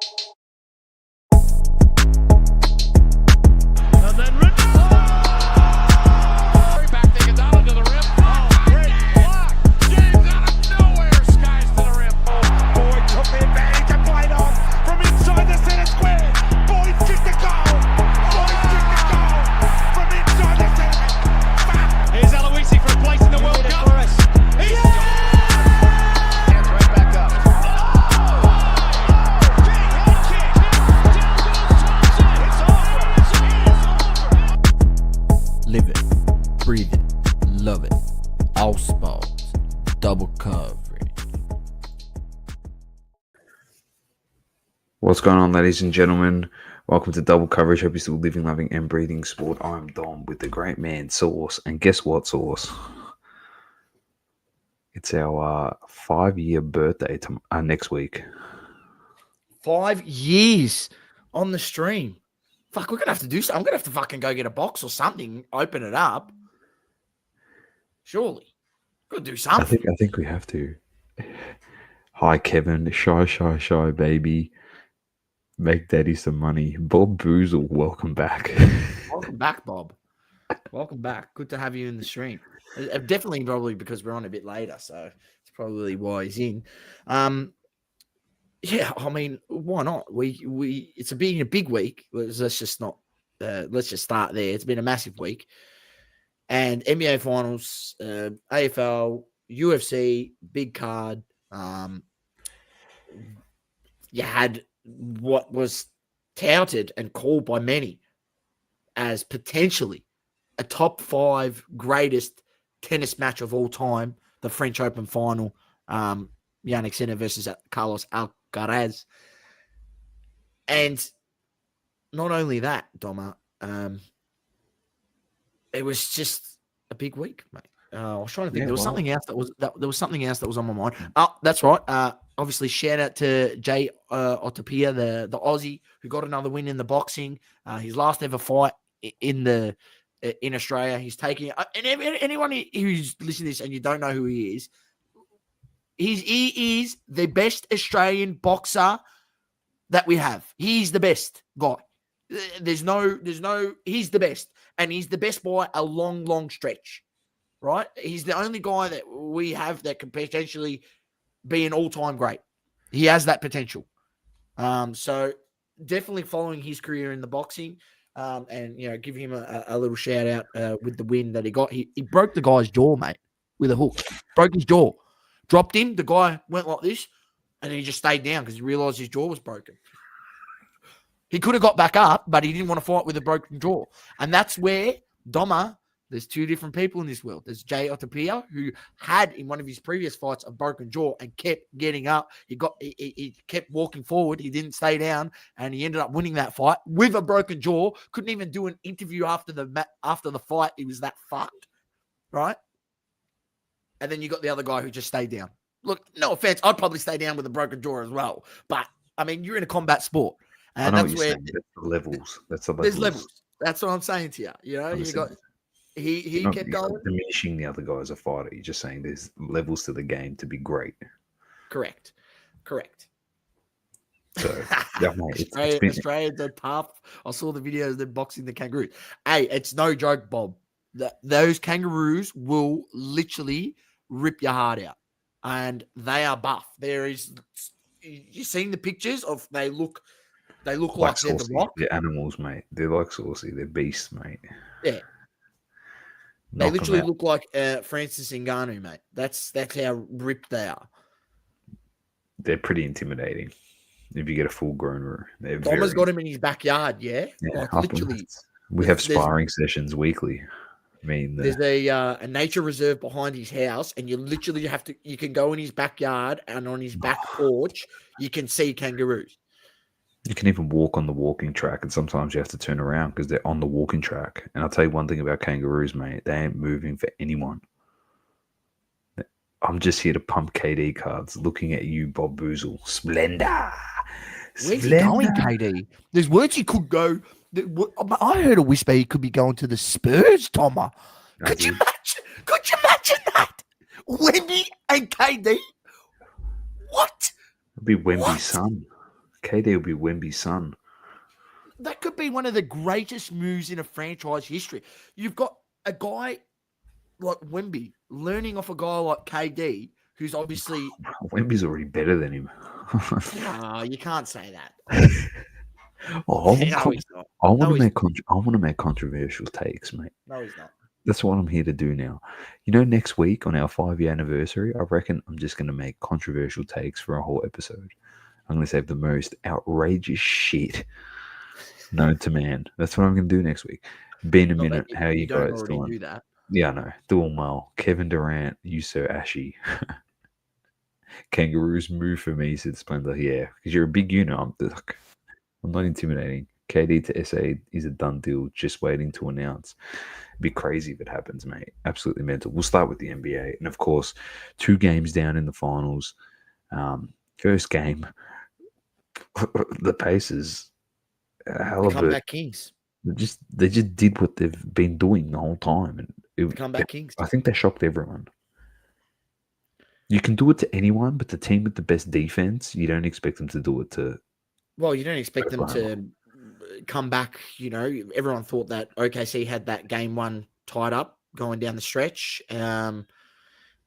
And then back there, Iguodala to the rim. Oh, great block. James out of nowhere, skies to the rim. Boyd took the advantage and played on from inside the center square. Boyd kicked the goal. Boyd kicked the goal from inside the center. Here's Aloisi for a place in the World Cup. He's hands right back up. Live it, breathe it, love it. All sports, double coverage. What's going on, ladies and gentlemen? Welcome to Double Coverage. Hope you're still living, loving, and breathing sport. I'm Dom with the great man, Sauce. And guess what, Sauce? It's our 5-year birthday next week. 5 years on the stream. Fuck, we're going to have to do something. I'm going to have to fucking go get a box or something, open it up. Surely. Got to do something. I think we have to. Hi, Kevin. Shy, baby. Make daddy some money. Bob Boozle, welcome back. Welcome back, Bob. Welcome back. Good to have you in the stream. Definitely probably because we're on a bit later, so it's probably why he's in. Yeah, I mean, why not? It's been a big week. Let's just start there. It's been a massive week. And NBA Finals, AFL, UFC, big card. You had what was touted and called by many as potentially a top 5 greatest tennis match of all time, the French Open final, Yannick Sinner versus Carlos Alcaraz. And not only that, Doma, it was just a big week, mate. I was trying to think. There was something else that was on my mind. Oh, that's right. Obviously, shout out to Jay Otapia, the Aussie, who got another win in the boxing. His last ever fight in Australia. He's taking and anyone who's listening to this and you don't know who he is the best Australian boxer that we have. He's the best guy. There's no. He's the best, and he's the best by a long, long stretch. Right? He's the only guy that we have that can potentially be an all-time great. He has that potential. So definitely following his career in the boxing, and give him a little shout out with the win that he got. He broke the guy's jaw, mate, with a hook. Broke his jaw. Dropped him. The guy went like this, and then he just stayed down because he realized his jaw was broken. He could have got back up, but he didn't want to fight with a broken jaw. And that's where Doma. There's 2 different people in this world. There's Jay Otapia, who had in one of his previous fights a broken jaw and kept getting up. He kept walking forward. He didn't stay down, and he ended up winning that fight with a broken jaw. Couldn't even do an interview after the fight. He was that fucked, right? And then you got the other guy who just stayed down. Look, no offense, I'd probably stay down with a broken jaw as well. But I mean, you're in a combat sport, and that's where that's the levels. There's levels. That's what I'm saying to you. You got. He kept going. Diminishing the other guy as a fighter. You're just saying there's levels to the game to be great. Correct. So, yeah, mate, Australians are tough. I saw the videos of them boxing the kangaroos. Hey, it's no joke, Bob. Those kangaroos will literally rip your heart out. And they are buff. You've seen the pictures of they look like they're the Rock. They're animals, mate. They're like saucy. They're beasts, mate. Yeah. They literally look like Francis Ngannou, mate. That's how ripped they are. They're pretty intimidating. If you get a full-grown, Bomber's got him in his backyard, yeah? Like literally. We have sparring sessions weekly. I mean, there's a nature reserve behind his house, and you literally you can go in his backyard, and on his back porch, you can see kangaroos. You can even walk on the walking track, and sometimes you have to turn around because they're on the walking track. And I'll tell you one thing about kangaroos, mate. They ain't moving for anyone. I'm just here to pump KD cards, looking at you, Bob Boozle. Splendor. Where's he going, KD? There's words he could go. I heard a whisper he could be going to the Spurs, Toma. Could you imagine that? Wemby and KD? What? It'd be Wemby's son. KD will be Wemby's son. That could be one of the greatest moves in a franchise history. You've got a guy like Wemby learning off a guy like KD, who's obviously Wemby's already better than him. no, you can't say that. Oh, No, he's not. I want No, to he's make I want to make controversial takes, mate. No, he's not. That's what I'm here to do now. You know, next week on our 5-year anniversary, I reckon I'm just going to make controversial takes for a whole episode. I'm going to say the most outrageous shit known to man. That's what I'm going to do next week. Be in a minute. How you don't guys already doing? do that. Yeah, I know. Doing well. Kevin Durant, you Sir Ashy. Kangaroos move for me, said Splendor. Yeah, because you're a big unit. I'm not intimidating. KD to SA is a done deal, just waiting to announce. It'd be crazy if it happens, mate. Absolutely mental. We'll start with the NBA. And of course, 2 games down in the finals. First game, the Pacers, Halliburton, Comeback Kings. they just did what they've been doing the whole time. And Comeback Kings. I think they shocked everyone. You can do it to anyone, but the team with the best defense, you don't expect them to do it to. Well, you don't expect them Oklahoma. to come back. You know, everyone thought that OKC had that game 1 tied up going down the stretch. And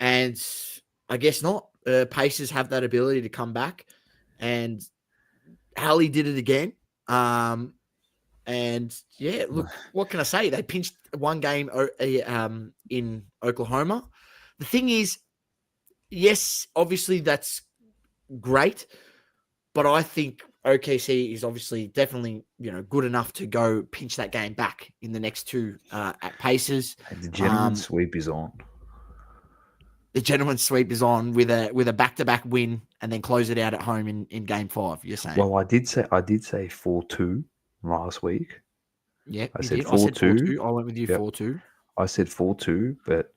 I guess not. Pacers have that ability to come back. And Hallie did it again. And yeah, look, what can I say? They pinched 1 game in Oklahoma. The thing is, yes, obviously that's great, but I think OKC is obviously definitely, good enough to go pinch that game back in the next 2 at Pacers. The gentleman's sweep is on. The gentleman's sweep is on with a back-to-back win and then close it out at home in game 5. You're saying? Well, I did say 4-2 last week. Yeah, I you said did. 4-2. I said 4-2. I went with you 4-2. I said 4-2, but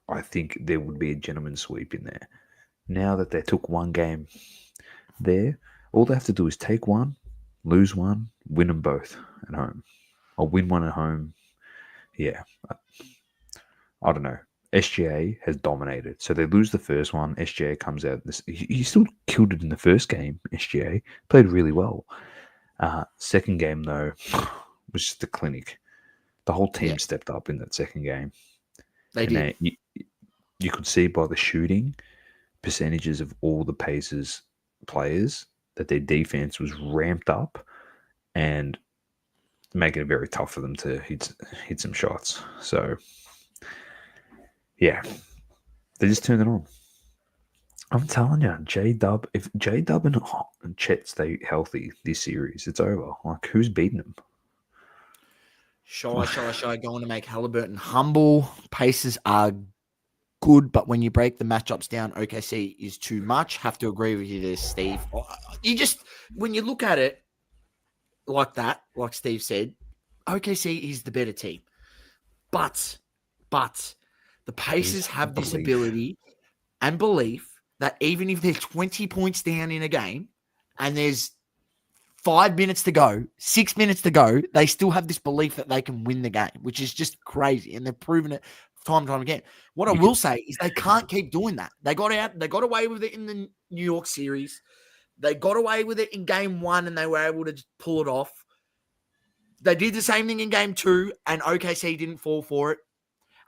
I think there would be a gentleman's sweep in there. Now that they took 1 game there, all they have to do is take 1, lose 1, win them both at home. Or win 1 at home. Yeah. I don't know. SGA has dominated. So they lose the first one. SGA comes out. He still killed it in the first game, SGA. Played really well. Second game, though, was just a clinic. The whole team stepped up in that second game. They did. You could see by the shooting percentages of all the Pacers players that their defense was ramped up and making it very tough for them to hit some shots. So, yeah, they just turned it on. I'm telling you, J-Dub, if J-Dub and Chet stay healthy this series, it's over. Like, who's beating them? Shy going to make Halliburton humble. Pacers are good, but when you break the matchups down, OKC is too much. Have to agree with you there, Steve. When you look at it like that, like Steve said, OKC is the better team. But the Pacers have this ability and belief that even if they're 20 points down in a game and there's 5 minutes to go, 6 minutes to go, they still have this belief that they can win the game, which is just crazy. And they've proven it time and time again. What I will say is they can't keep doing that. They got away with it in the New York series. They got away with it in game 1 and they were able to just pull it off. They did the same thing in game 2 and OKC didn't fall for it.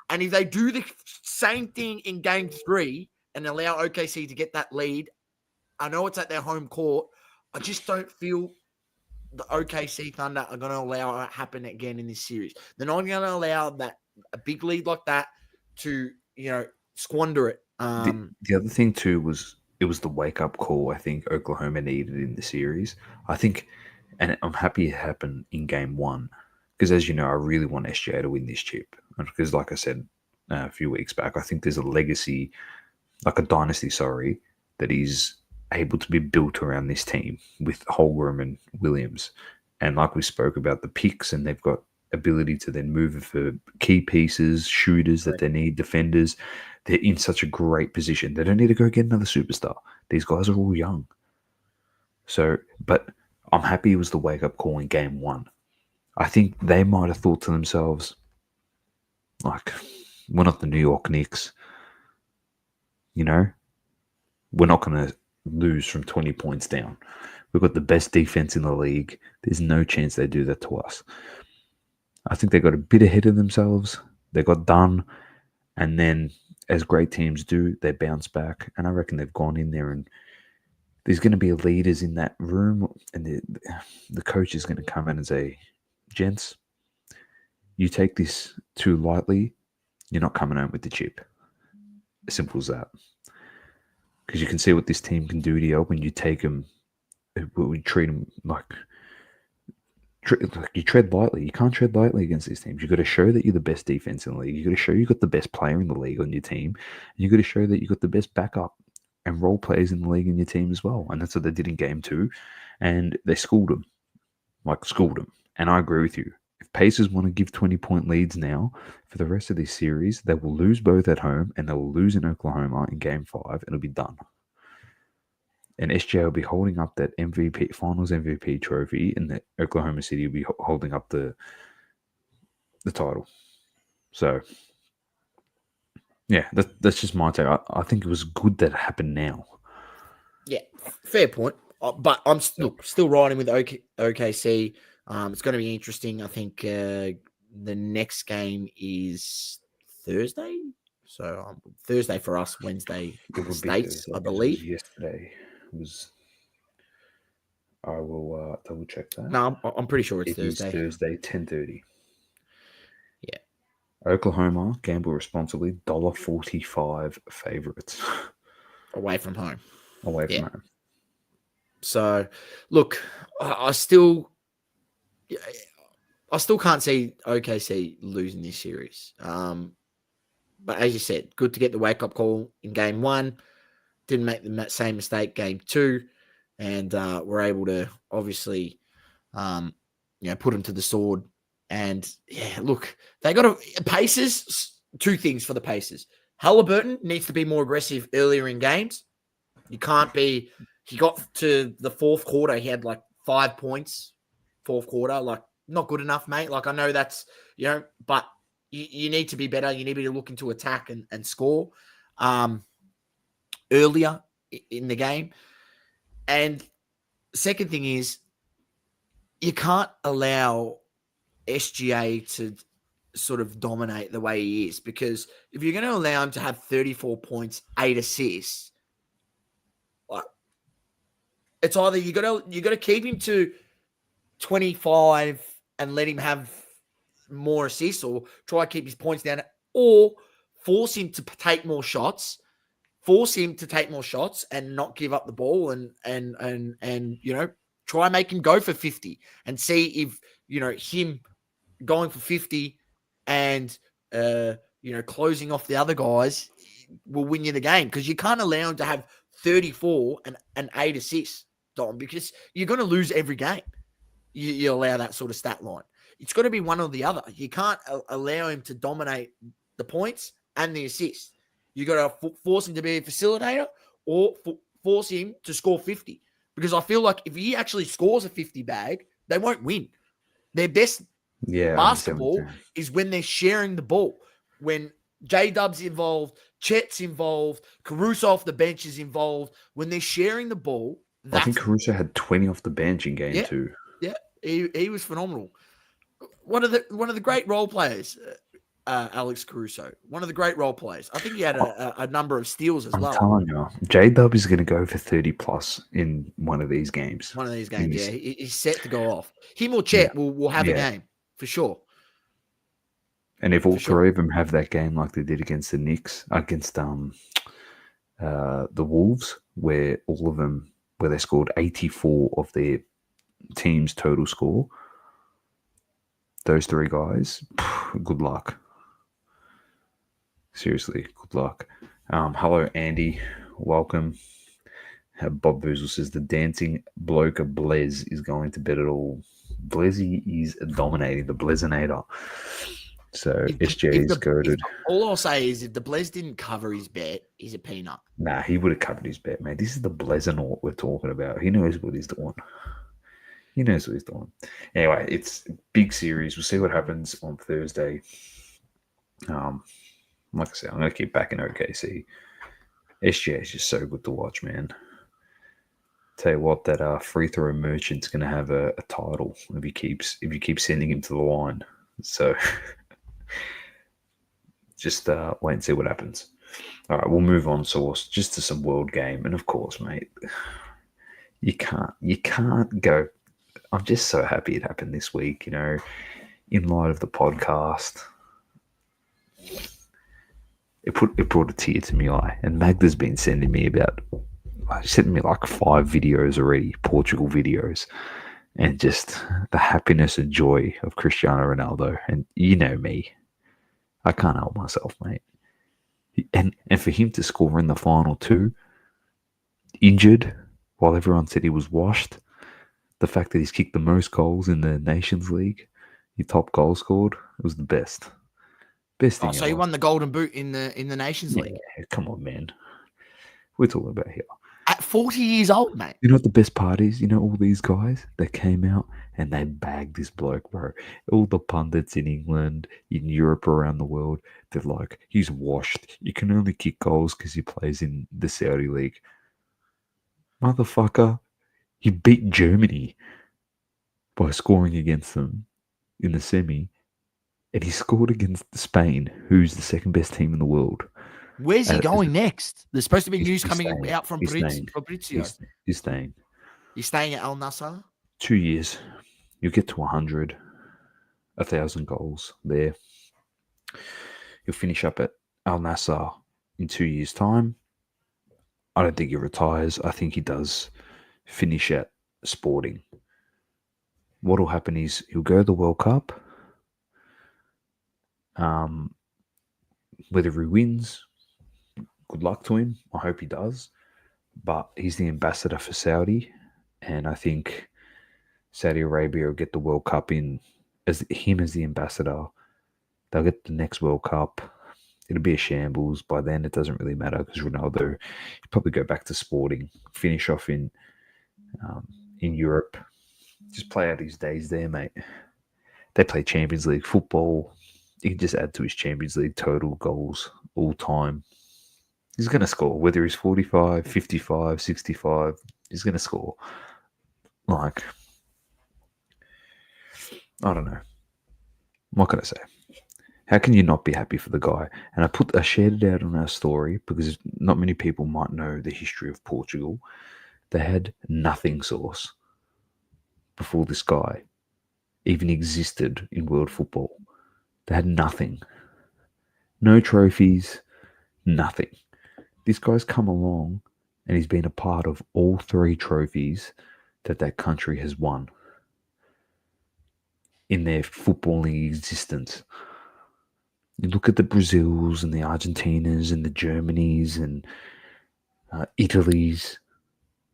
And if they do the same thing in game 3 and allow OKC to get that lead, I know it's at their home court. I just don't feel the OKC Thunder are going to allow it to happen again in this series. They're not going to allow a big lead like that to, squander it. The other thing too was it was the wake-up call I think Oklahoma needed in the series. I think, and I'm happy it happened in game 1 because, as you know, I really want SGA to win this chip because, like I said a few weeks back, I think there's a legacy, like a dynasty, that is able to be built around this team with Holmgren and Williams. And like we spoke about the picks, and they've got ability to then move for key pieces, shooters that they need, defenders. They're in such a great position. They don't need to go get another superstar. These guys are all young. So, but I'm happy it was the wake-up call in game 1. I think they might have thought to themselves, like, we're not the New York Knicks. We're not going to lose from 20 points down. We've got the best defense in the league. There's no chance they do that to us. I think they got a bit ahead of themselves. They got done. And then, as great teams do, they bounce back. And I reckon they've gone in there, and there's going to be leaders in that room. And the coach is going to come in and say, gents, you take this too lightly, you're not coming home with the chip. As simple as that. Because you can see what this team can do to you when you take them, we treat them like you tread lightly. You can't tread lightly against these teams. You've got to show that you're the best defense in the league. You've got to show you've got the best player in the league on your team. And you've got to show that you've got the best backup and role players in the league in your team as well. And that's what they did in game 2. And they schooled them. And I agree with you. If Pacers want to give 20-point leads now for the rest of this series, they will lose both at home and they will lose in Oklahoma in game 5 and it'll be done. And SGA will be holding up that finals MVP trophy, and the Oklahoma City will be holding up the title. So, yeah, that's just my take. I think it was good that it happened now. Yeah, fair point. But I'm still riding with OKC. It's going to be interesting. I think the next game is Thursday. So Thursday for us, Wednesday for the States, I believe. Yesterday was. I will double check that. No, I'm pretty sure it's Thursday. Thursday, 10:30. Yeah. Oklahoma, gamble responsibly, $1.45 favorites. Away from home. Home. So, look, I still can't see OKC losing this series. But as you said, good to get the wake-up call in game 1. Didn't make the same mistake game 2. And we're able to obviously, put them to the sword. And, yeah, look, they got Pacers, 2 things for the Pacers. Halliburton needs to be more aggressive earlier in games. You can't be – he got to the fourth quarter. He had, 5 points, fourth quarter. Not good enough, mate. I know that's, but you need to be better. You need to be looking to attack and score earlier in the game. And second thing is, you can't allow SGA to sort of dominate the way he is, because if you're going to allow him to have 34 points, 8 assists, it's either you got to keep him to 25 and let him have more assists, or try to keep his points down, or force him to take more shots. And not give up the ball and try and make him go for 50 and see if, him going for 50 and, closing off the other guys will win you the game, because you can't allow him to have 34 and 8 assists, Dom, because you're going to lose every game. You allow that sort of stat line. It's got to be one or the other. You can't allow him to dominate the points and the assists. You got to force him to be a facilitator, or force him to score 50. Because I feel like if he actually scores a 50 bag, they won't win. Their best basketball is when they're sharing the ball. When J-Dub's involved, Chet's involved, Caruso off the bench is involved. When they're sharing the ball, I think Caruso had 20 off the bench in game 2. Yeah, he was phenomenal. One of the great role players. Alex Caruso, one of the great role players. I think he had a number of steals as well. I'm telling you, J-Dub is going to go for 30 plus in one of these games. He's set to go off. Him or Chet will have a game for sure. And if all three of them have that game like they did against the Knicks, against the Wolves, where they scored 84 of their team's total score, those 3 guys, good luck. Seriously, good luck. Hello, Andy. Welcome. Bob Boozle says the dancing bloke of Blez is going to bet it all. Blezzy is dominating the Blezinator. So SGA is goated. All I'll say is if the Blez didn't cover his bet, he's a peanut. Nah, he would have covered his bet, man. This is the Blezinaut we're talking about. He knows what he's doing. Anyway, it's a big series. We'll see what happens on Thursday. Like I said, I'm going to keep backing OKC. SGA is just so good to watch, man. Tell you what, that free throw merchant's going to have a title if you keep sending him to the line. So just wait and see what happens. All right, we'll move on, Source, just to some world game, and of course, mate, you can't go. I'm just so happy it happened this week. You know, in light of the podcast, it brought a tear to my eye. And Magda's been sending me like 5 videos already, Portugal videos, and just the happiness and joy of Cristiano Ronaldo. And you know me, I can't help myself, mate. And for him to score in the final too, injured, while everyone said he was washed, the fact that he's kicked the most goals in the Nations League, he top goal scored, it was the best. Best thing Oh, so ever. he won the Golden Boot in the Nations League Yeah, come on, man. We're talking about here. at 40 years old, mate. You know what the best part is? You know all these guys that came out and they bagged this bloke, bro. All the pundits in England, in Europe, around the world, they're like, he's washed. You can only kick goals because he plays in the Saudi League. Motherfucker, he beat Germany by scoring against them in the semi, and he scored against Spain, who's the second best team in the world. Where's he going next? There's supposed to be news coming staying. out from He's staying. Fabrizio. He's staying. He's staying at Al Nassr. 2 years. You'll get to 100, 1,000 goals there. He'll finish up at Al Nassr in 2 years' time. I don't think he retires. I think he does finish at Sporting. What will happen is he'll go to the World Cup. Whether he wins, good luck to him. I hope he does. But he's the ambassador for Saudi, and I think Saudi Arabia will get the World Cup in as him as the ambassador. They'll get the next World Cup. It'll be a shambles. By then, it doesn't really matter because Ronaldo will probably go back to Sporting, finish off in Europe, just play out his days there, mate. They play Champions League football. He can just add to his Champions League total goals all time. He's going to score, whether he's 45, 55, 65, he's going to score. Like, I don't know. What can I say? How can you not be happy for the guy? And I shared it out on our story because not many people might know the history of Portugal. They had nothing, Source, before this guy even existed in world football. They had nothing. No trophies, nothing. This guy's come along and he's been a part of all 3 trophies that country has won in their footballing existence. You look at the Brazils and the Argentinas and the Germanys and Italys.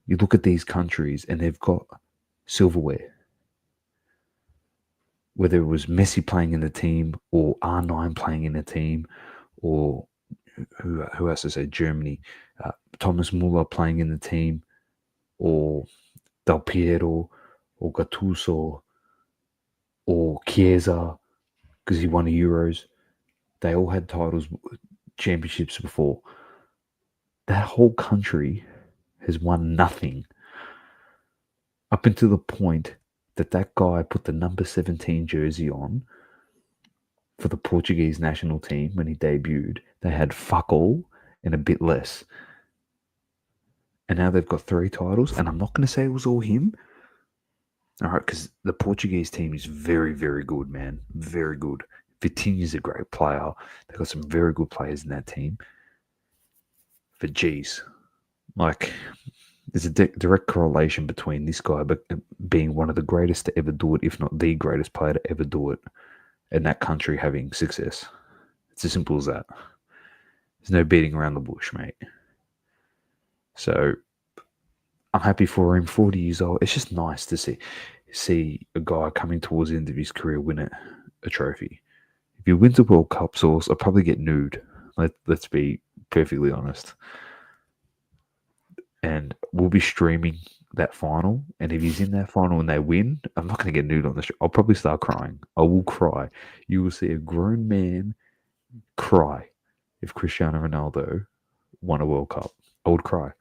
You look at these countries and they've got silverware. Whether it was Messi playing in the team or R9 playing in the team or who else to say, Germany, Thomas Muller playing in the team or Del Piero or Gattuso or Chiesa because he won the Euros. They all had titles, championships before. That whole country has won nothing up until the point that guy put the number 17 jersey on for the Portuguese national team when he debuted. They had fuck all and a bit less. And now they've got 3 titles. And I'm not going to say it was all him. All right, because the Portuguese team is very, very good, man. Very good. Vitinha's a great player. They've got some very good players in that team. But geez, like, there's a direct correlation between this guy being one of the greatest to ever do it, if not the greatest player to ever do it, and that country having success. It's as simple as that. There's no beating around the bush, mate. So I'm happy for him, 40 years old. It's just nice to see a guy coming towards the end of his career win a trophy. If he wins a World Cup, Source, I'll probably get nude. Let's be perfectly honest. And we'll be streaming that final. And if he's in that final and they win, I'm not going to get nude on the show. I'll probably start crying. I will cry. You will see a grown man cry if Cristiano Ronaldo won a World Cup. I would cry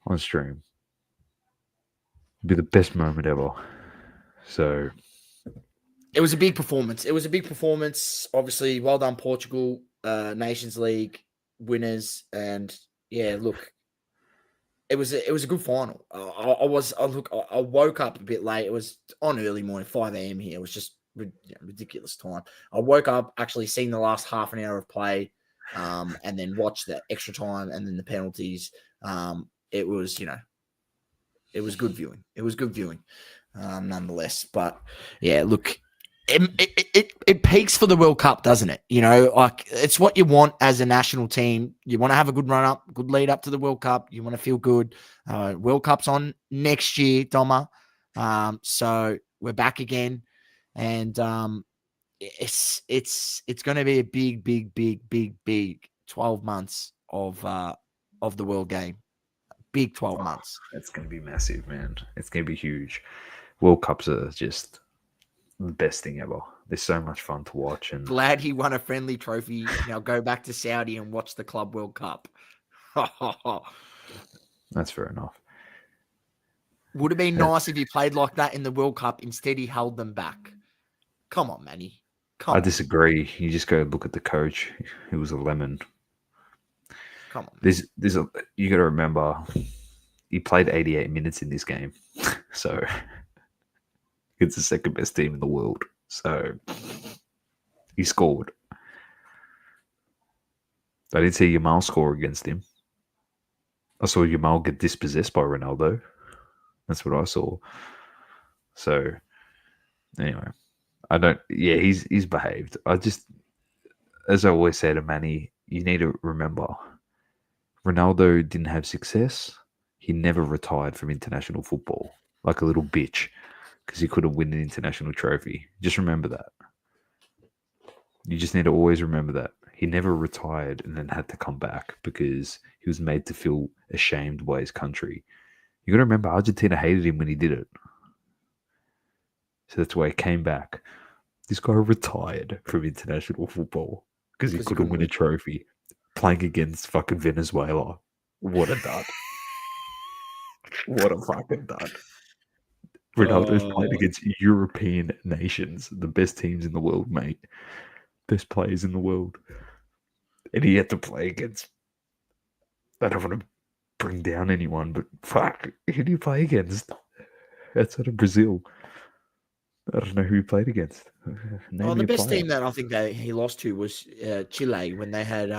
on stream. be the best moment ever. So It was a big performance. Obviously, well done, Portugal, Nations League winners, and yeah, look, it was a good final. I woke up a bit late. It was on early morning, 5 a.m. here. It was just ridiculous time. I woke up actually seeing the last half an hour of play, and then watched the extra time and then the penalties. It was it was good viewing. Nonetheless. But yeah, look. It peaks for the World Cup, doesn't it? Like it's what you want as a national team. You want to have a good run up, good lead up to the World Cup. You want to feel good. World Cup's on next year, Doma. So we're back again, and it's going to be a big 12 months of the World Game. Big 12 months. It's going to be massive, man. It's going to be huge. World Cups are just the best thing ever. They're so much fun to watch. And glad he won a friendly trophy. Now go back to Saudi and watch the Club World Cup. That's fair enough. Would have been nice if he played like that in the World Cup. Instead, he held them back. Come on, Manny. I disagree. You just go look at the coach. He was a lemon. Come on. You got to remember, he played 88 minutes in this game. So it's the second best team in the world. So he scored. I didn't see Yamal score against him. I saw Yamal get dispossessed by Ronaldo. That's what I saw. So anyway, he's behaved. As I always say to Manny, you need to remember, Ronaldo didn't have success. He never retired from international football like a little bitch because he couldn't win an international trophy. Just remember that. You just need to always remember that. He never retired and then had to come back because he was made to feel ashamed by his country. You got to remember, Argentina hated him when he did it. So that's why he came back. This guy retired from international football because he couldn't win a trophy playing against fucking Venezuela. What a dud. What a fucking dud. Ronaldo's played against European nations, the best teams in the world, mate. Best players in the world. And he had to play against... I don't want to bring down anyone, but fuck, who do you play against? Outside of Brazil. I don't know who he played against. The best team that I think that he lost to was Chile when they had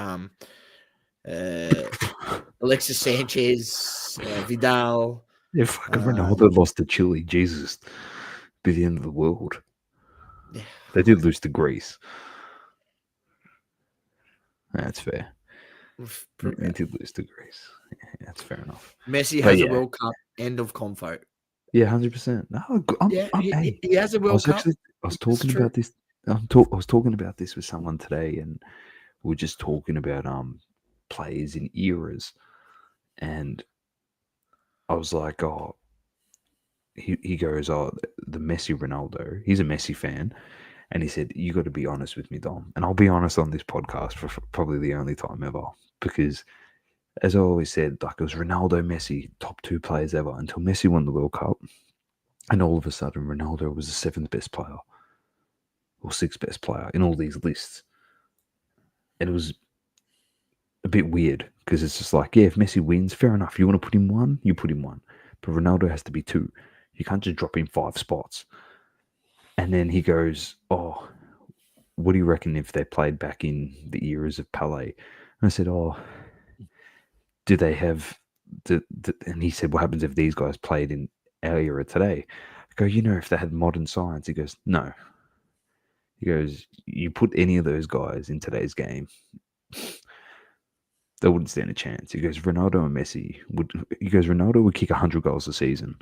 Alexis Sanchez, Vidal. Yeah, fucking Ronaldo lost to Chile. Jesus. Be the end of the world. Yeah. They did lose to Greece. That's fair. They did lose to Greece. Yeah, that's fair enough. Messi has a World Cup. End of convo. Yeah, 100%. No, he has a World Cup. I was talking about this. I was talking about this with someone today, and we were just talking about players in eras, and I was like, oh, he goes, oh, the Messi Ronaldo. He's a Messi fan, and he said, you got to be honest with me, Dom, and I'll be honest on this podcast for probably the only time ever, because as I always said, like, it was Ronaldo, Messi, top two players ever until Messi won the World Cup. And all of a sudden, Ronaldo was the seventh best player or sixth best player in all these lists. And it was a bit weird because it's just like, yeah, if Messi wins, fair enough. You want to put him one, you put him one. But Ronaldo has to be two. You can't just drop him 5 spots. And then he goes, oh, what do you reckon if they played back in the eras of Pelé? And I said, oh, do they have and he said, what happens if these guys played in our era today? I go, if they had modern science. He goes, no. He goes, you put any of those guys in today's game, they wouldn't stand a chance. He goes, Ronaldo and Messi Ronaldo would kick 100 goals a season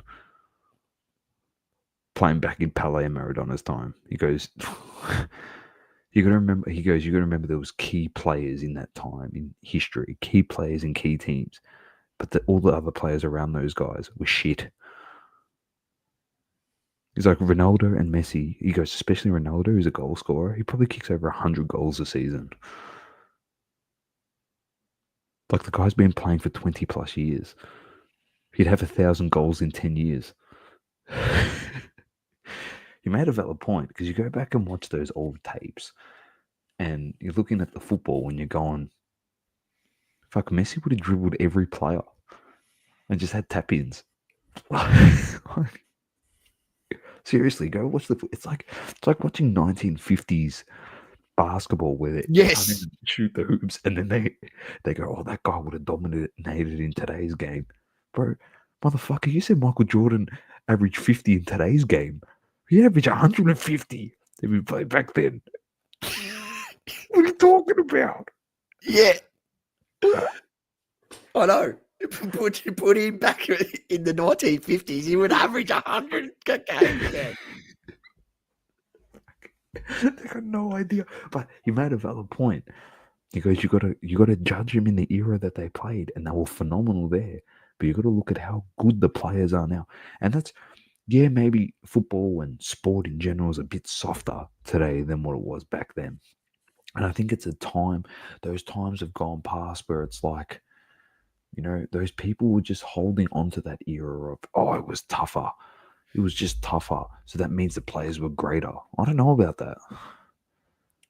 playing back in Pelé and Maradona's time. He goes, you got to remember there was key players in that time in history, key players in key teams, but all the other players around those guys were shit. He's like, Ronaldo and Messi, he goes, especially Ronaldo, who's a goal scorer, he probably kicks over 100 goals a season. Like, the guy's been playing for 20 plus years. He'd have 1,000 goals in 10 years. You made a valid point because you go back and watch those old tapes and you're looking at the football and you're going, fuck, Messi would have dribbled every player and just had tap-ins. Seriously, go watch it's like watching 1950s basketball where they Yes. can't even shoot the hoops and then they go, oh, that guy would have dominated in today's game. Bro, motherfucker, you said Michael Jordan averaged 50 in today's game. He averaged 150 if we played back then. What are you talking about? Yeah. I know. Put him back in the 1950s, he would average 100 a game. Yeah. They got no idea. But he made a valid point. He goes, you gotta judge him in the era that they played, and they were phenomenal there. But you gotta look at how good the players are now. And that's maybe football and sport in general is a bit softer today than what it was back then. And I think it's those times have gone past where it's like, those people were just holding on to that era of, oh, it was tougher. It was just tougher. So that means the players were greater. I don't know about that.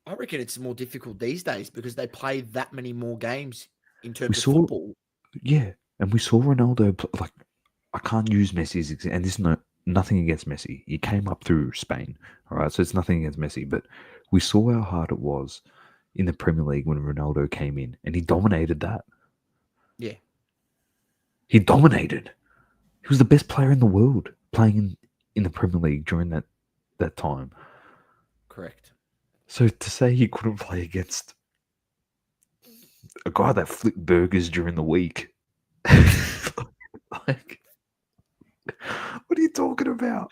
I reckon it's more difficult these days because they play that many more games in terms of football. Yeah. And we saw Ronaldo, like, I can't use Messi's example, and this is nothing against Messi. He came up through Spain, all right? So it's nothing against Messi, but we saw how hard it was in the Premier League when Ronaldo came in, and he dominated that. Yeah. He dominated. He was the best player in the world playing in the Premier League during that time. Correct. So to say he couldn't play against a guy that flipped burgers during the week, like, what are you talking about?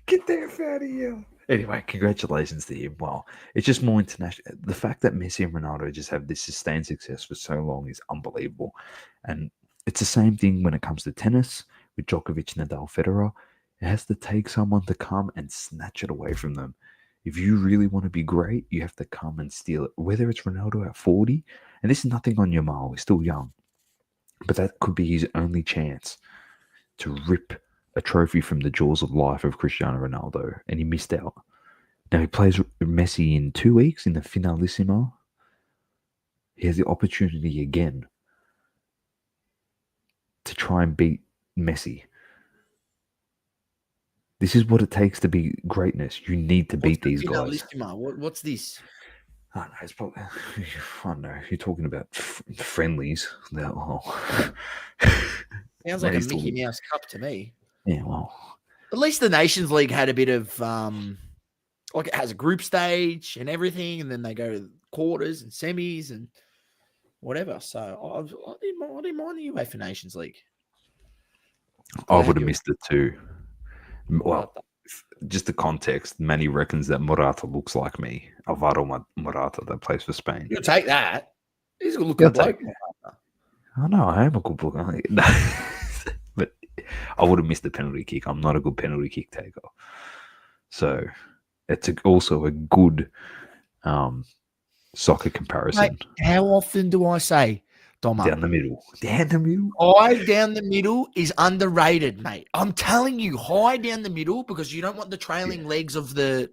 Get the F out of here. Anyway, congratulations to him. Well, it's just more international. The fact that Messi and Ronaldo just have this sustained success for so long is unbelievable. And it's the same thing when it comes to tennis with Djokovic, Nadal, Federer. It has to take someone to come and snatch it away from them. If you really want to be great, you have to come and steal it. Whether it's Ronaldo at 40, and this is nothing on Yamal, he's still young, but that could be his only chance to rip a trophy from the jaws of life of Cristiano Ronaldo, and he missed out. Now he plays Messi in 2 weeks in the Finalissimo. He has the opportunity again to try and beat Messi. This is what it takes to be greatness. You need to beat these guys. What's this? I don't know. It's probably, I don't know. You're talking about friendlies. Sounds like a Mickey Mouse Cup to me. Yeah, well. At least the Nations League had a bit of, like it has a group stage and everything, and then they go to quarters and semis and whatever. So I didn't mind the UEFA Nations League. I would have missed it too. Well, just the context, Manny reckons that Morata looks like me. Alvaro Morata that plays for Spain. You'll take that. He's a good looking bloke. I know, I am a good bloke. But I would have missed the penalty kick. I'm not a good penalty kick taker. So it's also a good soccer comparison. Mate, how often do I say, Doma? Down the middle. Down the middle? High down the middle is underrated, mate. I'm telling you, high down the middle, because you don't want the trailing legs of the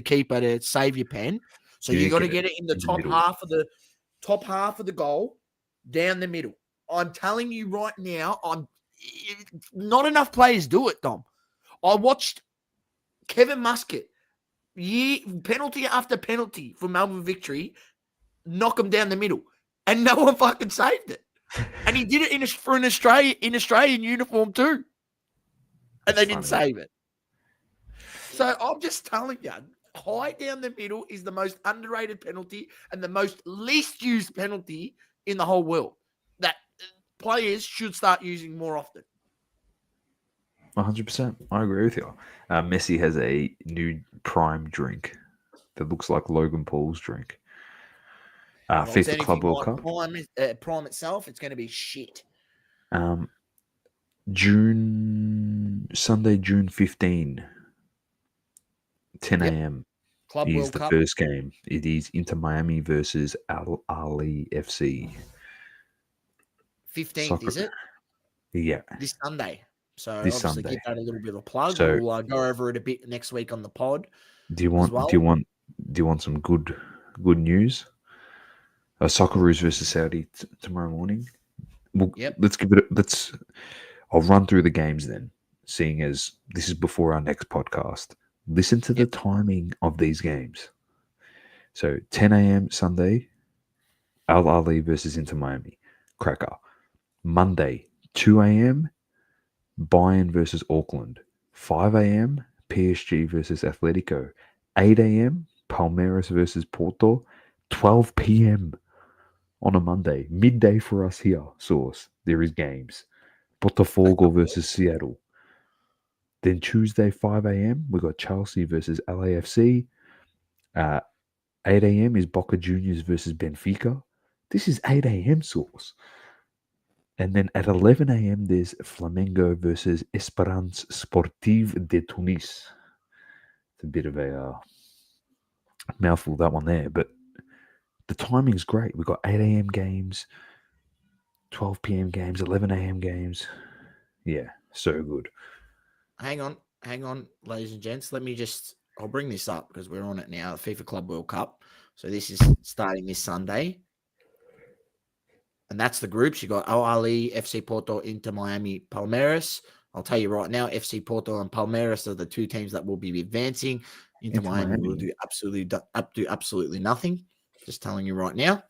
keeper to save your pen. So you got to get it in the top half of the goal, down the middle. I'm telling you right now, not enough players do it, Dom. I watched Kevin Muscat, penalty after penalty for Melbourne Victory, knock him down the middle. And no one fucking saved it. And he did it for an Australian uniform too. And they didn't save it. So I'm just telling you, high down the middle is the most underrated penalty and the most least used penalty in the whole world that players should start using more often. 100%. I agree with you. Messi has a new prime drink that looks like Logan Paul's drink. FIFA Club World Cup. Prime itself, it's going to be shit. Sunday, June 15, 10 a.m. Club is World the Cup. first game. It is Inter Miami versus Al Ali FC. 15th, is it? Yeah. This Sunday. So This obviously Sunday. give that a little bit of a plug. So- We'll go over it a bit next week on the pod. Do you want? well. Do you want some good news? Socceroos versus Saudi tomorrow morning. Well, Yep. let's give it. I'll run through the games then, seeing as this is before our next podcast. Listen to the timing of these games. So 10 a.m. Sunday, Al Ali versus Inter Miami, cracker. Monday 2 a.m. Bayern versus Auckland. 5 a.m. PSG versus Atletico. 8 a.m. Palmeiras versus Porto. 12 p.m. on a Monday. Midday for us here, Source. There is games. Botafogo versus Seattle. Then Tuesday, 5 a.m., we got Chelsea versus LAFC. 8 a.m. is Boca Juniors versus Benfica. This is 8 a.m. Source. And then at 11 a.m., there's Flamengo versus Esperance Sportive de Tunis. It's a bit of a mouthful, that one there, but the timing's great. We've got 8 a.m. games, 12 p.m. games, 11 a.m. games. Yeah, so good. Hang on, ladies and gents. I'll bring this up because we're on it now. The FIFA Club World Cup. So this is starting this Sunday. And that's the groups. You got Al Ali, FC Porto, Inter Miami, Palmeiras. I'll tell you right now, FC Porto and Palmeiras are the two teams that will be advancing. Inter Miami will do absolutely nothing. Just telling you right now.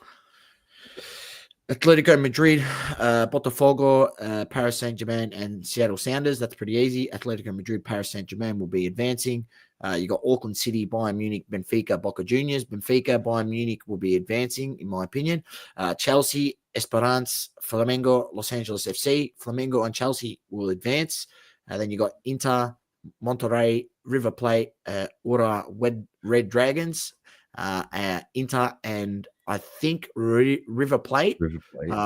Atletico Madrid, Botafogo, Paris Saint-Germain, and Seattle Sounders. That's pretty easy. Atletico Madrid, Paris Saint-Germain will be advancing. You got Auckland City, Bayern Munich, Benfica, Boca Juniors. Benfica, Bayern Munich will be advancing, in my opinion. Chelsea, Esperance, Flamengo, Los Angeles FC. Flamengo and Chelsea will advance. Then you got Inter, Monterrey, River Plate, Ura Red Dragons. Inter and I think River Plate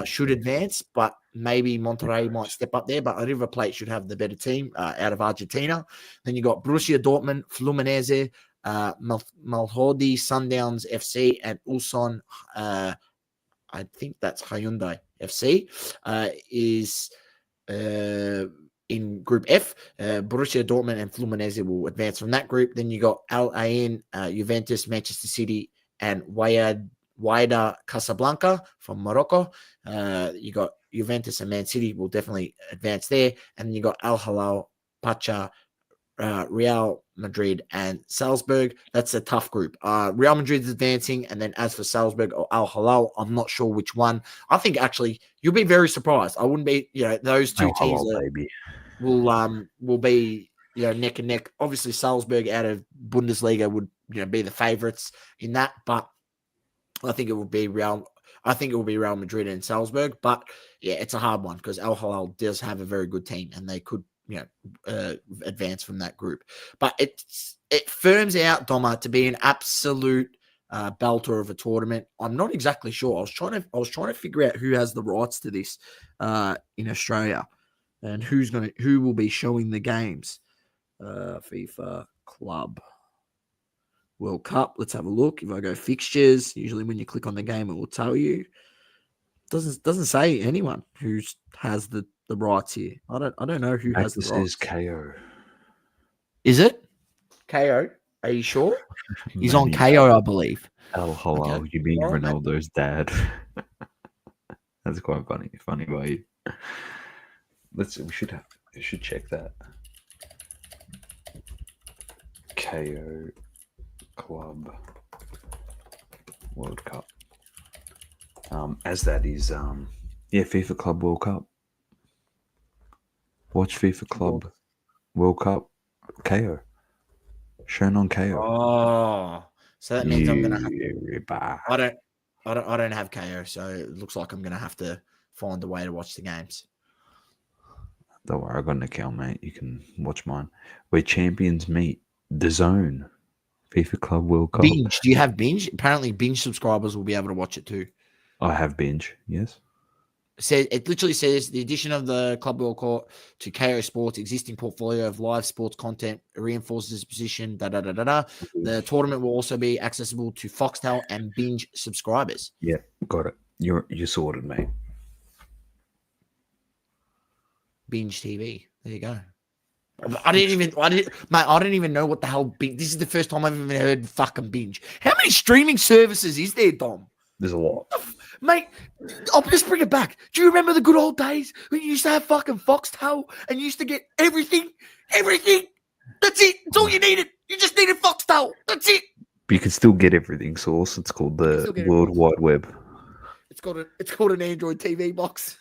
should advance, but maybe Monterrey might step up there. But River Plate should have the better team out of Argentina. Then you got Borussia Dortmund, Fluminense, Malhodi, Sundowns FC, and Ulsan. I think that's Hyundai FC is in Group F. Borussia Dortmund and Fluminense will advance from that group. Then you got Al Ain, Juventus, Manchester City, and Wydad Casablanca from Morocco. You got Juventus and Man City will definitely advance there. And then you got Al Hilal, Pacha, Real Madrid, and Salzburg. That's a tough group. Real Madrid's advancing, and then as for Salzburg or Al Hilal, I'm not sure which one. I think actually you'll be very surprised. I wouldn't be, those two teams will be, neck and neck. Obviously, Salzburg out of Bundesliga would, be the favorites in that, but I think it will be Real Madrid and Salzburg. But yeah, it's a hard one because Al Hilal does have a very good team, and they could, advance from that group. But it firms out, Doma, to be an absolute belter of a tournament. I'm not exactly sure. I was trying to figure out who has the rights to this in Australia, and who will be showing the games. FIFA Club World Cup. Let's have a look. If I go fixtures, usually when you click on the game, it will tell you. Doesn't say anyone who has the rights here. I don't know who has the rights. This is KO. Is it KO? Are you sure? He's on KO, I believe. Al Hilal, okay. You mean Ronaldo's dad? That's quite funny. Funny by you. We should check that. KO Club World Cup. As that is FIFA Club World Cup. Watch FIFA Club World Cup KO. Shown on KO. Oh, so that means I'm gonna have to, I don't have KO, so it looks like I'm gonna have to find a way to watch the games. Don't worry, I got an account, mate. You can watch mine. Where champions meet. The Zone. FIFA Club World Cup. Binge. Do you have Binge? Apparently, Binge subscribers will be able to watch it too. I have Binge, yes. It literally says the addition of the Club World Cup to KO Sports' existing portfolio of live sports content reinforces its position. The tournament will also be accessible to Foxtel and Binge subscribers. Yeah, got it. You're sorted, mate. Binge TV. There you go. I didn't even know what the hell binge. This is the first time I've even heard fucking binge. How many streaming services is there, Dom? There's a lot. Mate, I'll just bring it back. Do you remember the good old days when you used to have fucking Foxtel and you used to get everything? Everything. That's it. That's all you needed. You just needed Foxtel. That's it. But you can still get everything, Source. It's called the World Wide Web. It's called an Android TV box.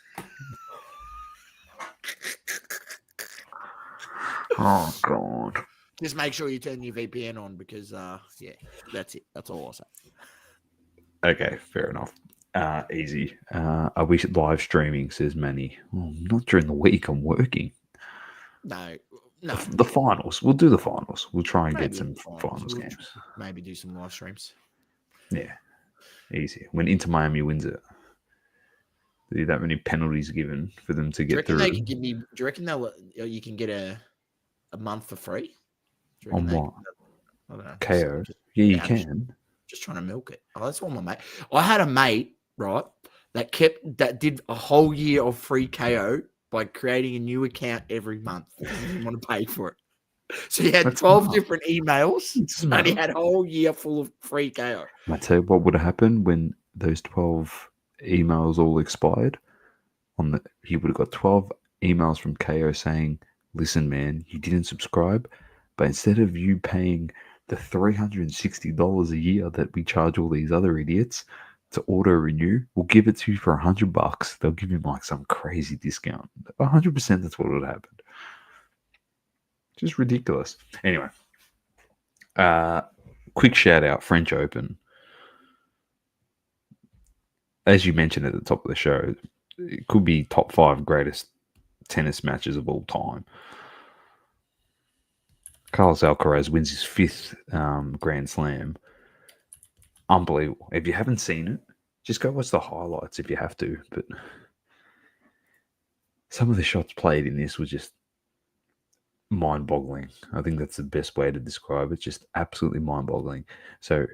Oh, God. Just make sure you turn your VPN on because, yeah, that's it. That's all I'll say. Okay, fair enough. Easy. I wish live streaming, says Manny. Oh, not during the week. I'm working. No. The finals. We'll do the finals. We'll try and Maybe get some finals We'll games. Maybe do some live streams. Yeah. Easy. When Inter Miami wins it. There's that many penalties given for them to get through. They can give me, do you reckon you can get a month for free? On what? I don't know. KO? Yeah, you can. Just trying to milk it. Oh, that's what my mate. I had a mate, right, that did a whole year of free KO by creating a new account every month. He didn't want to pay for it. So he had 12 different emails and he had a whole year full of free KO. I tell you what would have happened when those 12 emails all expired. He would have got 12 emails from KO saying, listen, man, you didn't subscribe, but instead of you paying the $360 a year that we charge all these other idiots to auto renew, we'll give it to you for $100. They'll give him like some crazy discount. 100% that's what would have happened. Just ridiculous. Anyway, quick shout out, French Open. As you mentioned at the top of the show, it could be top 5 greatest tennis matches of all time. Carlos Alcaraz wins his 5th Grand Slam. Unbelievable. If you haven't seen it, just go watch the highlights if you have to. But some of the shots played in this were just mind-boggling. I think that's the best way to describe it. Just absolutely mind-boggling. So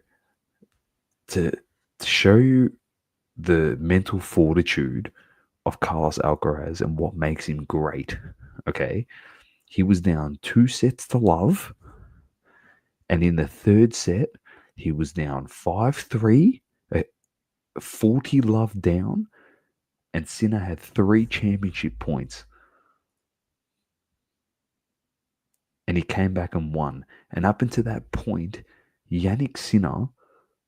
to show you the mental fortitude of Carlos Alcaraz and what makes him great, okay? He was down 2 sets to love, and in the 3rd set, he was down 5-3, 40 love down, and Sinner had 3 championship points. And he came back and won. And up until that point, Yannick Sinner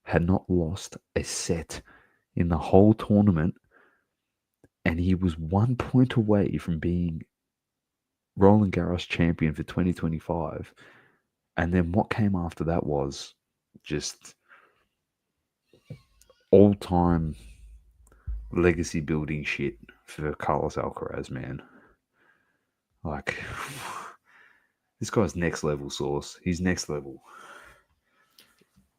had not lost a set in the whole tournament, and he was 1 point away from being Roland Garros champion for 2025. And then what came after that was just all-time legacy building shit for Carlos Alcaraz, man. Like, this guy's next level, Source. He's next level.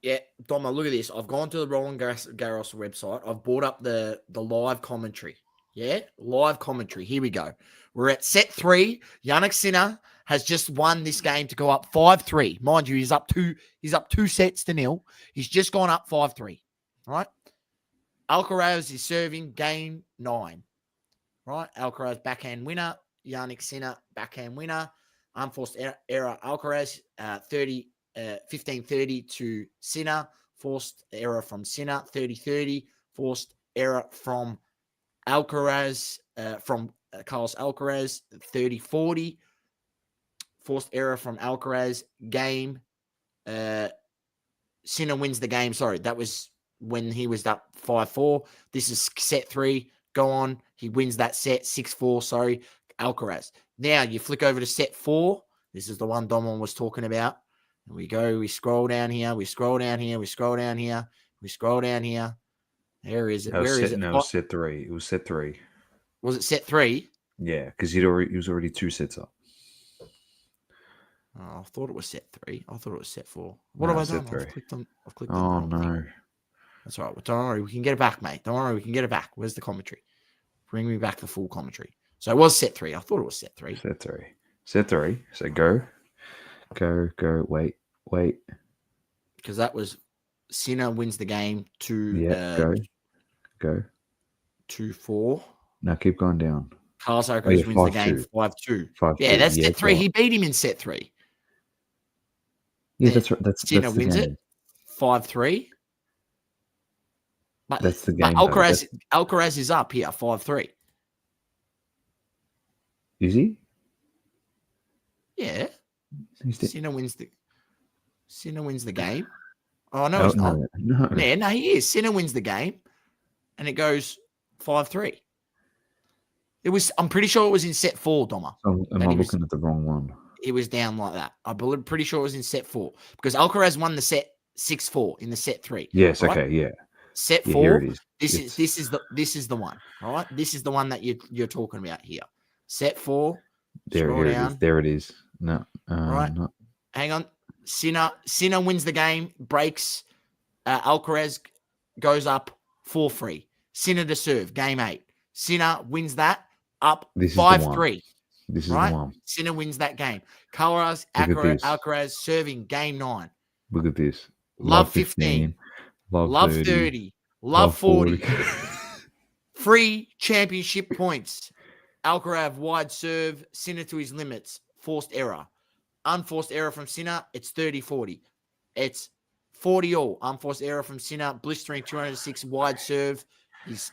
Yeah, Dom, look at this. I've gone to the Roland Garros website. I've brought up the live commentary. Yeah, live commentary. Here we go. We're at set 3. Yannick Sinner has just won this game to go up 5-3. Mind you, he's up 2 sets to 0. He's just gone up 5-3. Right? Alcaraz is serving game 9. Right? Alcaraz backhand winner. Yannick Sinner backhand winner. Unforced error. Alcaraz 15-30 to Sinner. Forced error from Sinner. 30-30. Forced error from Alcaraz, from Carlos Alcaraz, 30-40. Forced error from Alcaraz. Game. Sinner wins the game. Sorry, that was when he was up 5-4. This is set 3. Go on. He wins that set 6-4. Sorry, Alcaraz. Now you flick over to set 4. This is the one Domon was talking about. And we go. We scroll down here. We scroll down here. We scroll down here. We scroll down here. Where is it? Where is it? No, it was set 3. It was set 3. Was it set 3? Yeah, because he was already 2 sets up. Oh, I thought it was set 3. I thought it was set 4. What have I done? Set 3. I've clicked Oh, on. no. That's all right. Don't worry. We can get it back, mate. Don't worry. We can get it back. Where's the commentary? Bring me back the full commentary. So it was set 3. I thought it was set 3. Set 3. Set 3. So go. Wait. Because that was Sinner wins the game to Go. 2-4. Now keep going down. Carlos Oh, Alcaraz yeah, wins the game 5-2. 5-2. 5-2. Yeah, that's Yeah, set that's 3. right. He beat him in set 3. Yeah, Then that's right. That's Sinner the wins it game. 5-3. That's the But game, though. Alcaraz is up here 5-3. Is he? Yeah. He's the, Sinner wins the game. Oh no, he's not. no. Yeah, no, he is. Sinner wins the game, and it goes 5-3. I'm pretty sure it was in set 4, Doma. Am I looking at the wrong one? It was down like that. Pretty sure it was in set 4 because Alcaraz won the set 6-4 in the set 3. Yes. Right? Okay. Yeah. Set Yeah, 4. here it is. This is the one. Right. This is the one that you're talking about here. Set 4. Scroll Here down. it is. There it is. No. Right. No. Hang on. Sinner wins the game. Breaks. Alcaraz goes up 4-3. Sinner to serve. Game 8. Sinner wins that. Up 5-3. This is right? the one. Sinner wins that game. Carlos Look at this. Alcaraz serving game 9. Look at this. Love 15. Love 30. Love 40. 3 championship points. Alcaraz wide serve. Sinner to his limits. Forced error. Unforced error from Sinner. It's 30-40. It's 40 all. Unforced error from Sinner. Blistering 206 wide serve. His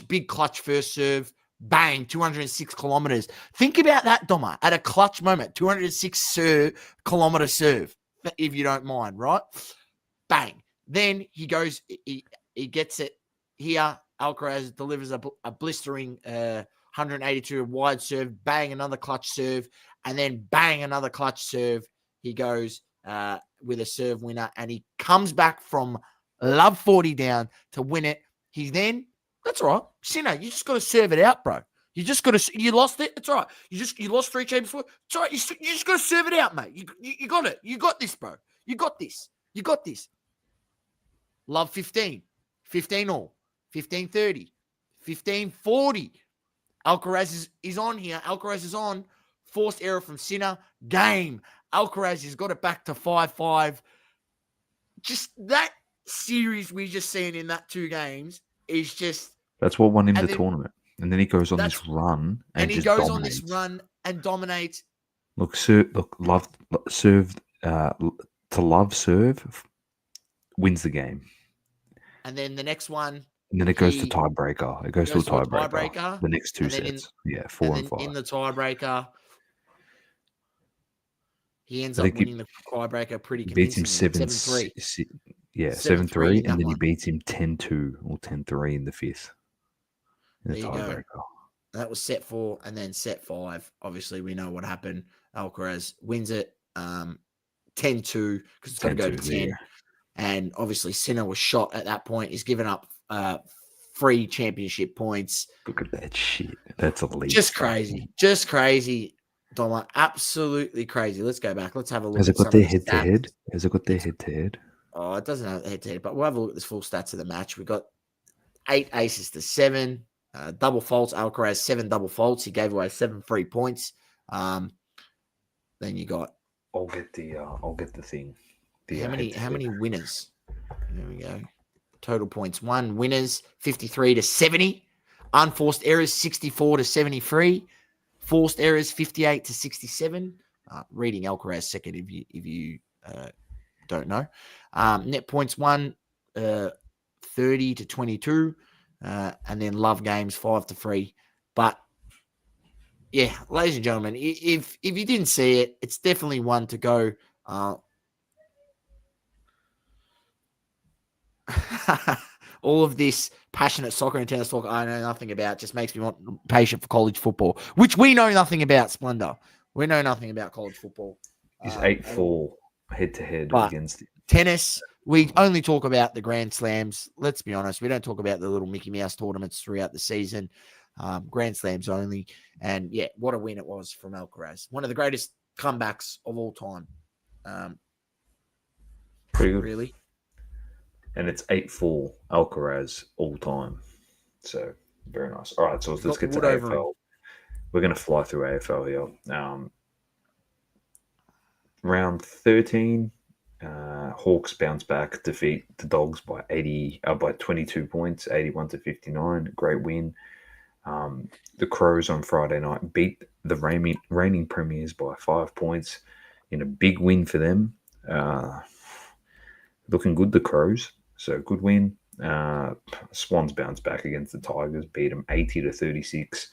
big clutch first serve. Bang, 206 kilometers. Think about that, Doma, at a clutch moment. 206 kilometer serve, if you don't mind, right? Bang. Then he goes, he gets it here. Alcaraz delivers a blistering 182 wide serve. Bang, another clutch serve. And then bang, another clutch serve. He goes with a serve winner. And he comes back from love 40 down to win it. He's then... That's all right. Sinner, you just got to serve it out, bro. You just got to, you lost it. It's all right. You lost 3 champions. It's all right. You just got to serve it out, mate. You got it. You got this, bro. You got this. You got this. Love 15. 15 all. 15-30. 15-40. Alcaraz is on here. Alcaraz is on. Forced error from Sinner. Game. Alcaraz has got it back to 5-5. Just that series we just seen in that 2 games is just... That's what won him the tournament. And then he goes on this run and he just goes dominates. on this run and dominates. Look, love serve to love serve wins the game. And then the next one... And then it goes to tiebreaker. It goes to a tiebreaker. The next 2 sets. 4 and 5. In the tiebreaker, he ends up winning the tiebreaker pretty convincingly. Beats him 7-3. 7-3, and then he beats him 10-2 or 10-3 in the 5th. There you go. That was set 4, and then set 5. Obviously, we know what happened. Alcaraz wins it 10-2 because it's going to go to 10. Yeah. And obviously, Sinner was shot at that point. He's given up 3 championship points. Look at that shit. That's elite. Just crazy. Just crazy. Doma, absolutely crazy. Let's go back. Let's have a look. Has it got their head-to-head? Has it got their head-to-head? Oh, it doesn't have head-to-head, but we'll have a look at the full stats of the match. We got 8 aces to 7. Double faults. Alcaraz 7 double faults. He gave away 7 free points. Then you got. I'll get the thing. How many winners? There we go. Total points. 1 winners 53 to 70. Unforced errors 64 to 73. Forced errors 58 to 67. Reading Alcaraz second if you don't know. Net points 30 to 22. And then love games 5-3. But yeah, ladies and gentlemen, if you didn't see it, it's definitely one to go. All of this passionate soccer and tennis talk I know nothing about just makes me want patient for college football, which we know nothing about, Splendor. We know nothing about college football. He's 8-4 head-to-head against it. Tennis, we only talk about the Grand Slams. Let's be honest. We don't talk about the little Mickey Mouse tournaments throughout the season. Grand Slams only. And, yeah, what a win it was from Alcaraz. One of the greatest comebacks of all time. Pretty good. Really. And it's 8-4 Alcaraz all time. So, very nice. All right, so let's get to AFL. We're going to fly through AFL here. Round 13, Hawks bounce back, defeat the Dogs by 22 points, 81 to 59. Great win. The Crows on Friday night beat the reigning premiers by 5 points in a big win for them. Looking good, the Crows. So good win. Swans bounced back against the Tigers, beat them 80-36,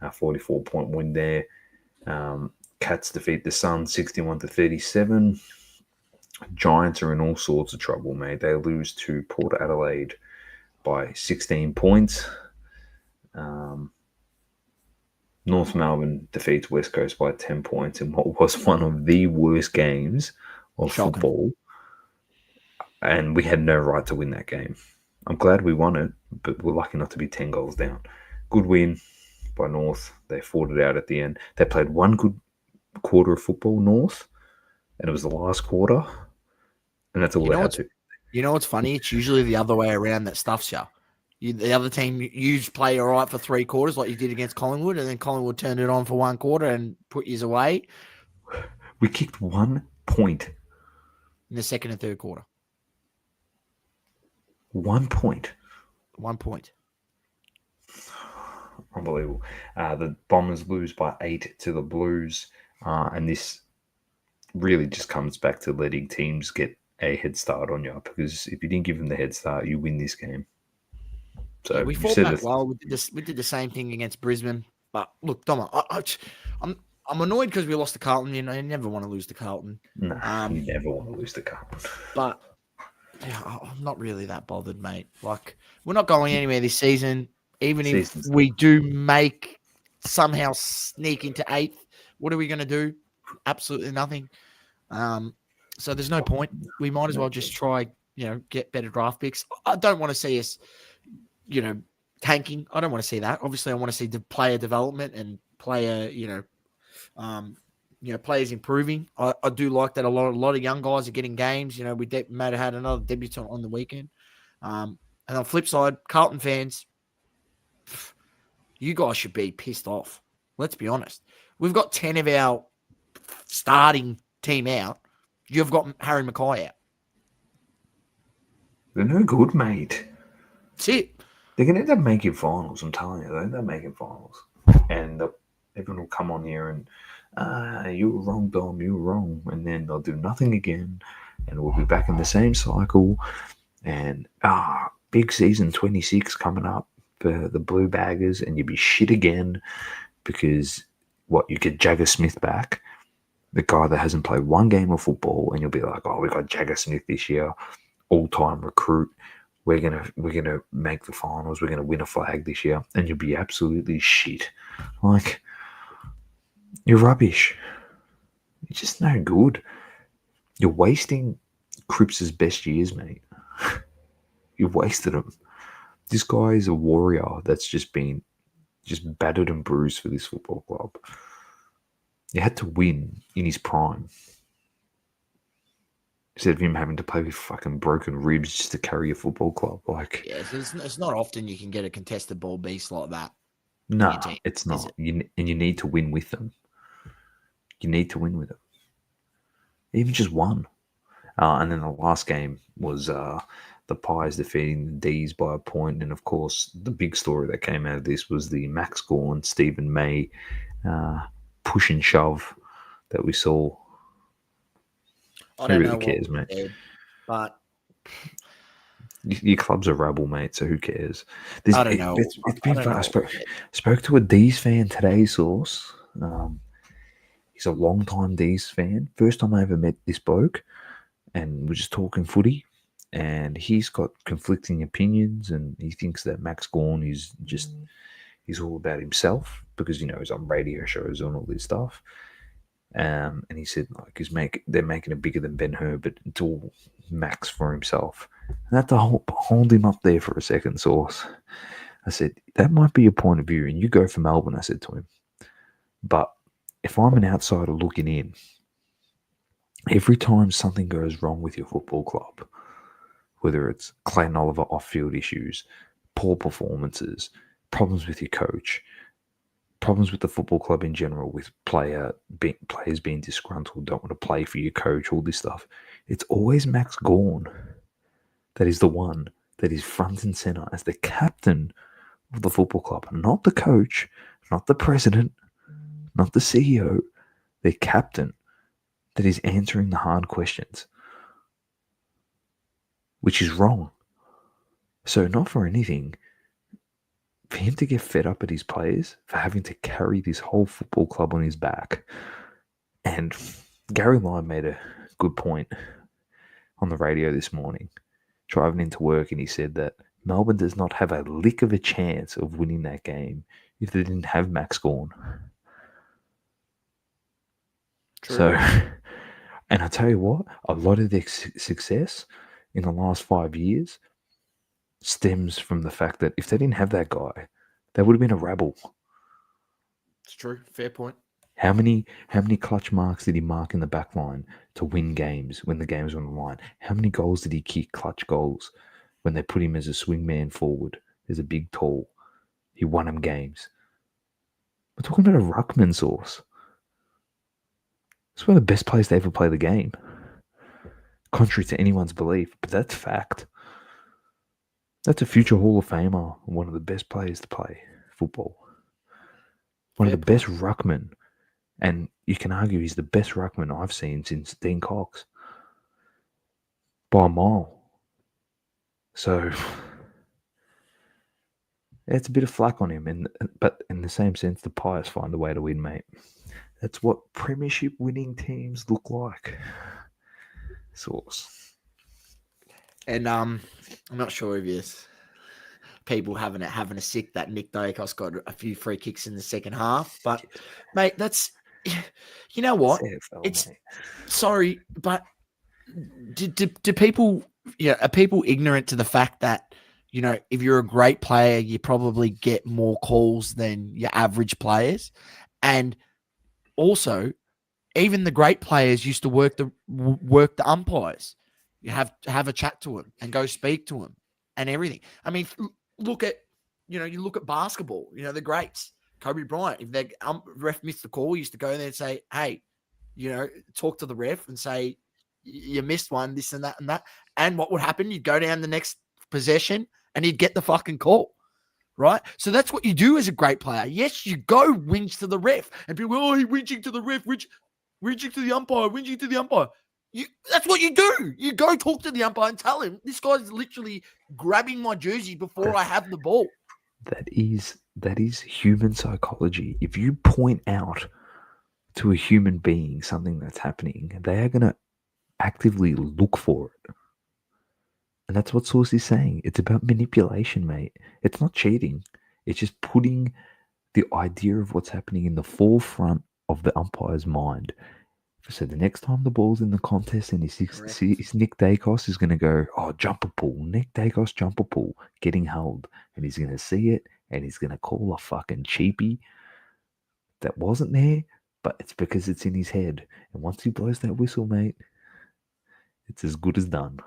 44-point win there. Cats defeat the Suns 61-37. Giants are in all sorts of trouble, mate. They lose to Port Adelaide by 16 points. North Melbourne defeats West Coast by 10 points in what was one of the worst games of football. And we had no right to win that game. I'm glad we won it, but we're lucky not to be 10 goals down. Good win by North. They fought it out at the end. They played one good quarter of football, North, and it was the last quarter. And that's all they had to. You know what's funny? It's usually the other way around that stuffs you. The other team, you play all right for 3 quarters like you did against Collingwood, and then Collingwood turned it on for 1 quarter and put you away. We kicked 1 point. In the second and third quarter. 1 point. 1 point. Unbelievable. The Bombers lose by 8 to the Blues, and this really just comes back to letting teams get a head start on you, because if you didn't give them the head start, you win this game. So yeah, we fought back well. We did the same thing against Brisbane. But look, Dom, I'm annoyed because we lost to Carlton. You know, you never want to lose to Carlton. No, you never want to lose to Carlton. But yeah, I'm not really that bothered, mate. Like, we're not going anywhere this season. Even if we do somehow sneak into 8th, what are we going to do? Absolutely nothing. So there's no point. We might as well just try, get better draft picks. I don't want to see us, tanking. I don't want to see that. Obviously, I want to see the player development and player, players improving. I do like that a lot of young guys are getting games. We might have had another debutant on the weekend. And on the flip side, Carlton fans, you guys should be pissed off. Let's be honest. We've got 10 of our starting team out. You've got Harry Mackay out. They're no good, mate. That's it. They're going to end up making finals, I'm telling you. They'll end up making finals. And everyone will come on here and, you were wrong, Dom, you were wrong. And then they'll do nothing again. And we'll be back in the same cycle. And, big season 26 coming up for the Blue Baggers. And you'll be shit again because, you get Jagger Smith back, the guy that hasn't played one game of football. And you'll be like, we got Jagger Smith this year, all-time recruit. We're gonna make the finals. We're gonna win a flag this year, and you'll be absolutely shit. Like, you're rubbish. You're just no good. You're wasting Cripps's best years, mate. You've wasted them. This guy is a warrior that's just been battered and bruised for this football club. You had to win in his prime. Instead of him having to play with fucking broken ribs just to carry a football club. Yeah, it's not often you can get a contested ball beast like that. No, it's not. You need to win with them. You need to win with them. Even just one. And then the last game was the Pies defeating the D's by a point. And, of course, the big story that came out of this was the Max Gawn, Stephen May push and shove that we saw. I don't really cares, mate? Did, but your club's a rabble, mate. So who cares? I don't know. It's been fun. I spoke to a D's fan today, Source. He's a long-time D's fan. First time I ever met this bloke, and we're just talking footy. And he's got conflicting opinions, and he thinks that Max Gawn is he's all about himself because he's on radio shows and all this stuff. And he said, they're making it bigger than Ben Hur, but it's all Max for himself. And I had to hold him up there for a second, Source. I said, that might be your point of view, and you go for Melbourne, I said to him. But if I'm an outsider looking in, every time something goes wrong with your football club, whether it's Clayton Oliver off-field issues, poor performances, problems with your coach, problems with the football club in general, with players being disgruntled, don't want to play for your coach, all this stuff. It's always Max Gawn that is the one that is front and center as the captain of the football club, not the coach, not the president, not the CEO, their captain, that is answering the hard questions, which is wrong. So not for anything, for him to get fed up at his players, for having to carry this whole football club on his back. And Gary Lyon made a good point on the radio this morning, driving into work, and he said that Melbourne does not have a lick of a chance of winning that game if they didn't have Max Gawn. True. So, and I tell you what, a lot of their success in the last 5 years stems from the fact that if they didn't have that guy, they would have been a rabble. It's true. Fair point. How many clutch marks did he mark in the back line to win games when the games were on the line? How many goals did he kick, clutch goals, when they put him as a swingman forward, as a big tall? He won them games. We're talking about a ruckman source. It's one of the best players to ever play the game. Contrary to anyone's belief, but that's fact. That's a future Hall of Famer, one of the best players to play football. One of the best ruckmen. And you can argue he's the best ruckman I've seen since Dean Cox. By a mile. So, it's a bit of flack on him. But in the same sense, the Pies find a way to win, mate. That's what premiership winning teams look like. Source. And I'm not sure if it's people having a sick that Nick Dacos got a few free kicks in the second half. But, mate, that's... You know what? It's... Mate. Sorry, but do people... are people ignorant to the fact that, if you're a great player, you probably get more calls than your average players? And also, even the great players used to work the umpires. You have to have a chat to him and go speak to him and everything. I mean, look at, you look at basketball, the greats, Kobe Bryant. If the ref missed the call, he used to go there and say, hey, talk to the ref and say, you missed one, this and that and that. And what would happen? You'd go down the next possession and he'd get the fucking call. Right? So that's what you do as a great player. Yes, you go whinge to the ref and people go, oh, he whinging to the ref, whinging to the umpire, whinging to the umpire. That's what you do. You go talk to the umpire and tell him, this guy's literally grabbing my jersey before I have the ball. That is human psychology. If you point out to a human being something that's happening, they are going to actively look for it. And that's what Source is saying. It's about manipulation, mate. It's not cheating. It's just putting the idea of what's happening in the forefront of the umpire's mind. So the next time the ball's in the contest and he's Nick Dacos is going to go, oh, jumper pull. Nick Dacos jumper pull, getting held. And he's going to see it and he's going to call a fucking cheapie that wasn't there, but it's because it's in his head. And once he blows that whistle, mate, it's as good as done.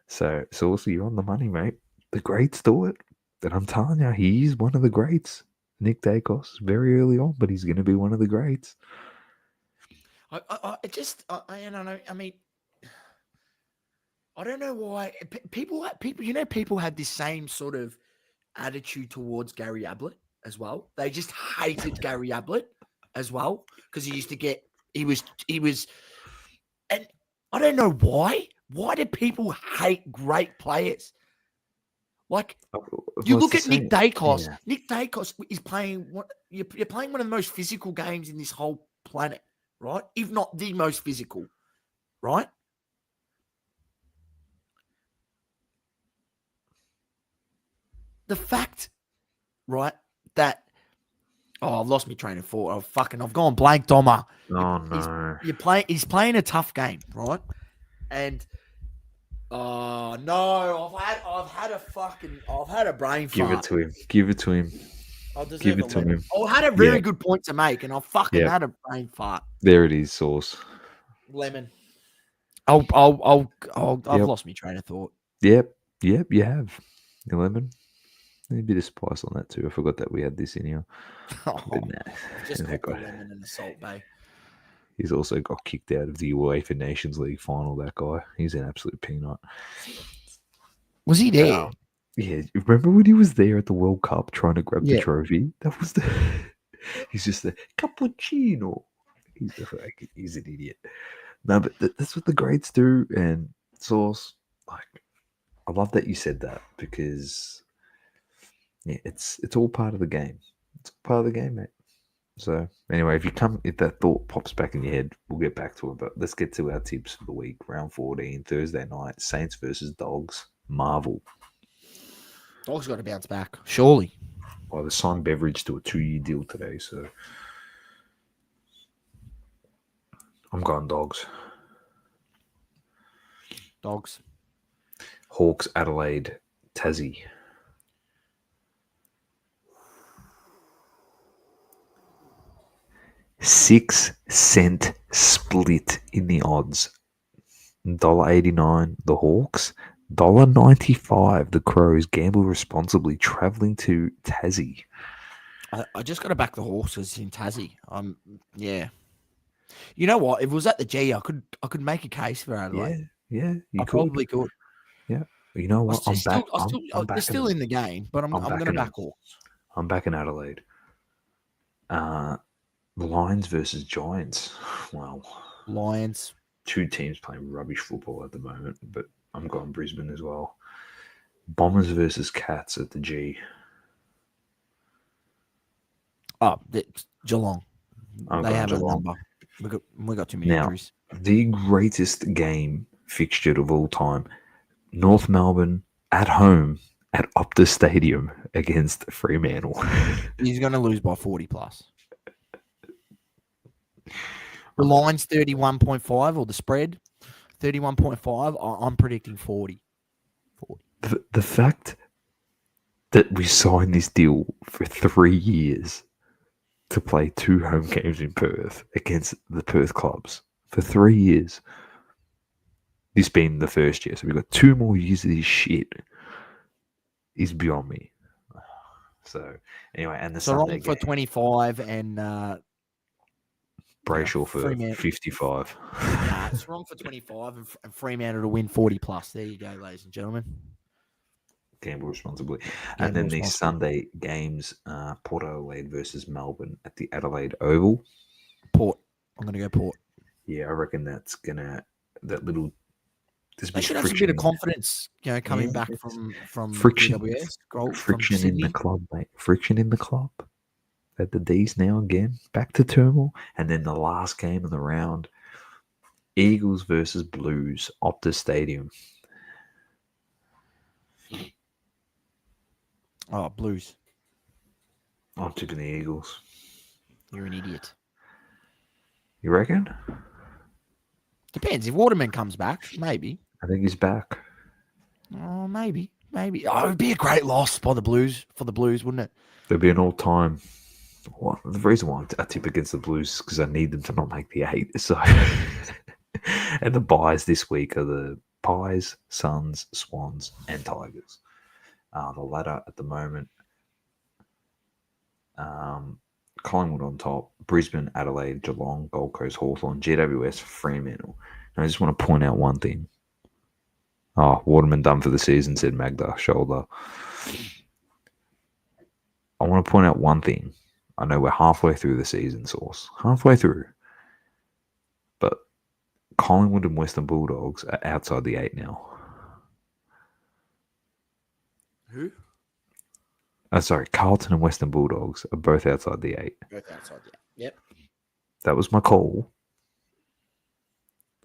So also you're on the money, mate. The greats do it. And I'm telling you, he's one of the greats. Nick Dacos, very early on, but he's going to be one of the greats. I don't know. I mean, I don't know why people, people had this same sort of attitude towards Gary Ablett as well. They just hated Gary Ablett as well because he was, and I don't know why. Why do people hate great players? Like, you look at Nick Dacos. Yeah. Nick Dacos is playing you're playing one of the most physical games in this whole planet, right? If not the most physical, right? The fact, right, that I've lost my train of thought. I've gone blank, Doma. Oh no. He's playing a tough game, right? And oh no, I've had a brain fart. Give it to him. Give it to him. I had a very good point to make, and I fucking had a brain fart. There it is, Sauce. Lemon. I've lost my train of thought. Yep, you have. The lemon. A bit of spice on that too. I forgot that we had this in here. Just got the lemon and the Salt Bay. He's also got kicked out of the UEFA Nations League final, that guy. He's an absolute peanut. Was he there? Yeah, remember when he was there at the World Cup trying to grab the Yeah. trophy? That was the. He's just the cappuccino. He's an idiot. No, but that's what the greats do. And Sauce, like, I love that you said that because yeah, it's all part of the game. It's all part of the game, mate. So anyway, if that thought pops back in your head, we'll get back to it. But let's get to our tips for the week. Round 14, Thursday night, Saints versus Dogs. Marvel. Dogs got to bounce back, surely. Well, they signed Beveridge to a 2-year deal today, so I'm going Dogs. Dogs. Hawks, Adelaide, Tassie. 6-cent split in the odds. $1.89 the Hawks, $1.95 the Crows. Gamble responsibly. Traveling to Tassie. I just got to back the horses in Tassie. Yeah. You know what? If it was at the G, I could make a case for Adelaide. Yeah, you I probably could. Yeah, you know what? I'm back. They're still in the game, but I'm going to back Hawks. I'm back in Adelaide. Lions versus Giants. Wow. Lions. Two teams playing rubbish football at the moment, but I'm going Brisbane as well. Bombers versus Cats at the G. Oh, Geelong. I'm They going have Geelong. a number. We got too many injuries. The greatest game fixture of all time. North Melbourne at home at Optus Stadium against Fremantle. He's going to lose by 40 plus. The line's 31.5 or the spread 31.5. I'm predicting 40. The fact that we signed this deal for 3 years to play 2 home games in Perth against the Perth clubs for 3 years. This being the first year, so we've got 2 more years of this shit. Is beyond me. So anyway, and the Sunday wrong for game, 25 and Brayshaw for Fremantle. 55. Nah, it's wrong for 25 and Fremantle to win 40 plus. There you go, ladies and gentlemen. Gamble responsibly. And then the Sunday games, Port Adelaide versus Melbourne at the Adelaide Oval. Port. I'm going to go Port. Yeah, I reckon that's gonna They should have a bit of confidence, coming back from friction. GWS. Friction in the club, mate. Friction in the club. At the D's now again. Back to turmoil. And then the last game of the round, Eagles versus Blues, Optus Stadium. Oh, Blues. I'm tipping the Eagles. You're an idiot. You reckon? Depends. If Waterman comes back, maybe. I think he's back. Oh, maybe. Oh, it would be a great loss for the Blues, wouldn't it? There'll be an all-time. Well, the reason why I tip against the Blues is because I need them to not make the 8. So, and the buys this week are the Pies, Suns, Swans, and Tigers. The ladder at the moment. Collingwood on top, Brisbane, Adelaide, Geelong, Gold Coast, Hawthorn, GWS, Fremantle. And I just want to point out one thing. Oh, Waterman done for the season, said Magda, shoulder. I want to point out one thing. I know we're halfway through the season, Source. Halfway through. But Collingwood and Western Bulldogs are outside the 8 now. Who? Sorry, Carlton and Western Bulldogs are both outside the 8. Both outside the 8. Yep. That was my call.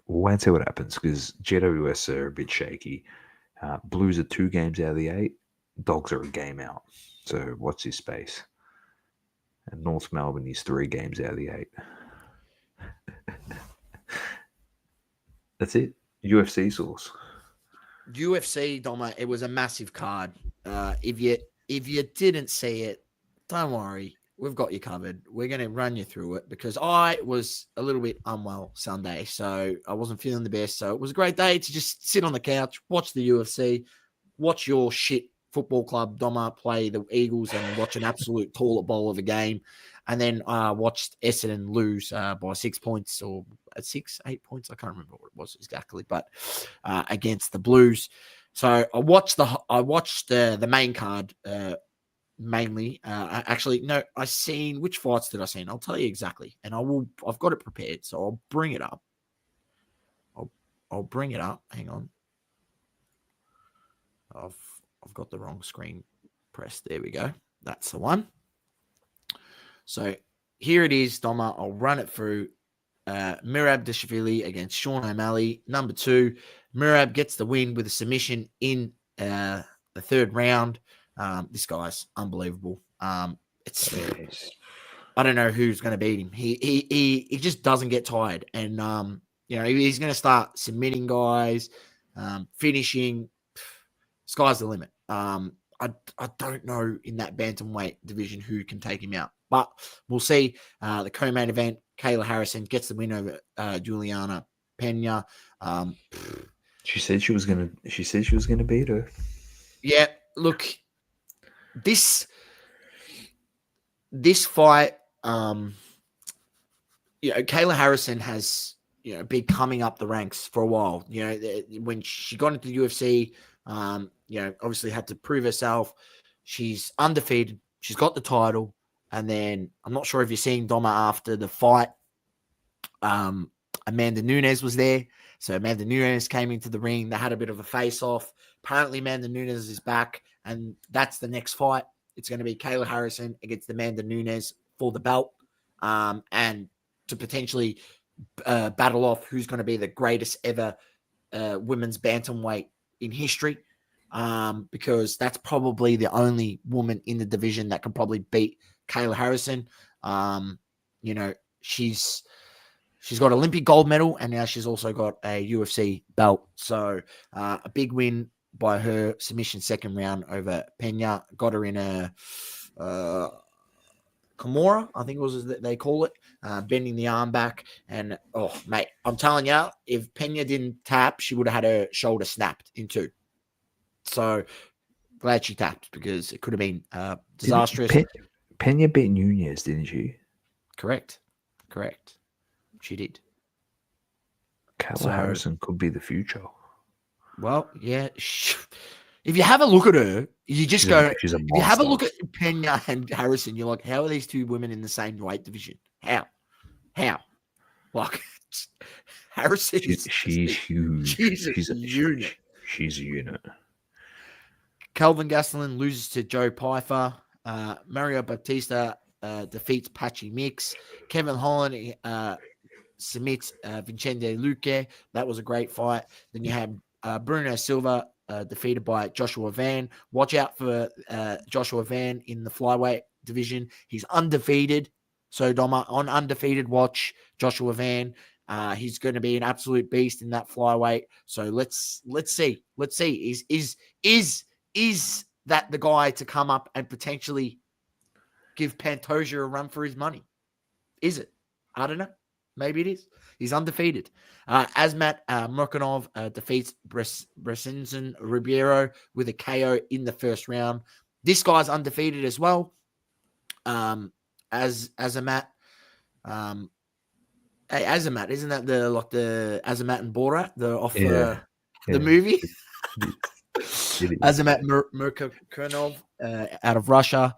We'll wait and see what happens because GWS are a bit shaky. Blues are 2 games out of the 8. Dogs are a game out. So watch this space. And North Melbourne is 3 games out of the 8. That's it. UFC Source. UFC, Doma, it was a massive card. If you didn't see it, don't worry. We've got you covered. We're going to run you through it because I was a little bit unwell Sunday, so I wasn't feeling the best. So it was a great day to just sit on the couch, watch the UFC, watch your shit football club, Doma, play the Eagles and watch an absolute toilet bowl of a game. And then watched Essendon lose by 6 points or 8 points. I can't remember what it was exactly, but against the Blues. So I watched the main card mainly. I seen which fights did I see? I'll tell you exactly, and I've got it prepared, so I'll bring it up. I'll bring it up. Hang on. I've got the wrong screen pressed. There we go. That's the one. So here it is, Doma. I'll run it through. Mirab Dashvili against Sean O'Malley. Number 2, Mirab gets the win with a submission in the 3rd round. This guy's unbelievable. I don't know who's going to beat him. He just doesn't get tired, and he's going to start submitting guys, finishing. Sky's the limit. I don't know in that bantamweight division who can take him out, but we'll see. The co-main event, Kayla Harrison gets the win over Juliana Pena. She said she was gonna beat her. Yeah, look, this fight, Kayla Harrison has been coming up the ranks for a while. When she got into the UFC. Obviously had to prove herself. She's undefeated. She's got the title. And then I'm not sure if you're seeing Doma after the fight. Amanda Nunes was there. So Amanda Nunes came into the ring. They had a bit of a face-off. Apparently Amanda Nunes is back. And that's the next fight. It's going to be Kayla Harrison against Amanda Nunes for the belt. And to potentially battle off who's going to be the greatest ever women's bantamweight in history, because that's probably the only woman in the division that can probably beat Kayla Harrison. She's got Olympic gold medal, and now she's also got a UFC belt. So a big win by her, submission 2nd round over Pena. Got her in a Kimura, I think it was they call it, bending the arm back. And, oh, mate, I'm telling you, if Pena didn't tap, she would have had her shoulder snapped in 2. So glad she tapped, because it could have been disastrous. Pena beat Nunez, didn't she? Correct. She did. Kayla Harrison could be the future. Well, yeah. If you have a look at her, you just she's a if you have a look at Pena and Harrison, you're like, how are these 2 women in the same weight division? How? Like, Harrison she's huge. She's a unit. She's a unit. Kelvin Gastelum loses to Joe Pyfer. Mario Batista defeats Patchy Mix. Kevin Holland submits Vicente Luque. That was a great fight. Then you had Bruno Silva defeated by Joshua Van. Watch out for Joshua Van in the flyweight division. He's undefeated. So, Doma, on undefeated watch, Joshua Van. He's going to be an absolute beast in that flyweight. So let's see. Is that the guy to come up and potentially give Pantoja a run for his money? Is it? I don't know. Maybe it is. He's undefeated. Azmat Murkanov defeats Bresinzen Ribeiro with a KO in the 1st round. This guy's undefeated as well. Azamat. Hey, Azamat, isn't that the Azamat and Borat, the movie? Azamat Murkanov out of Russia.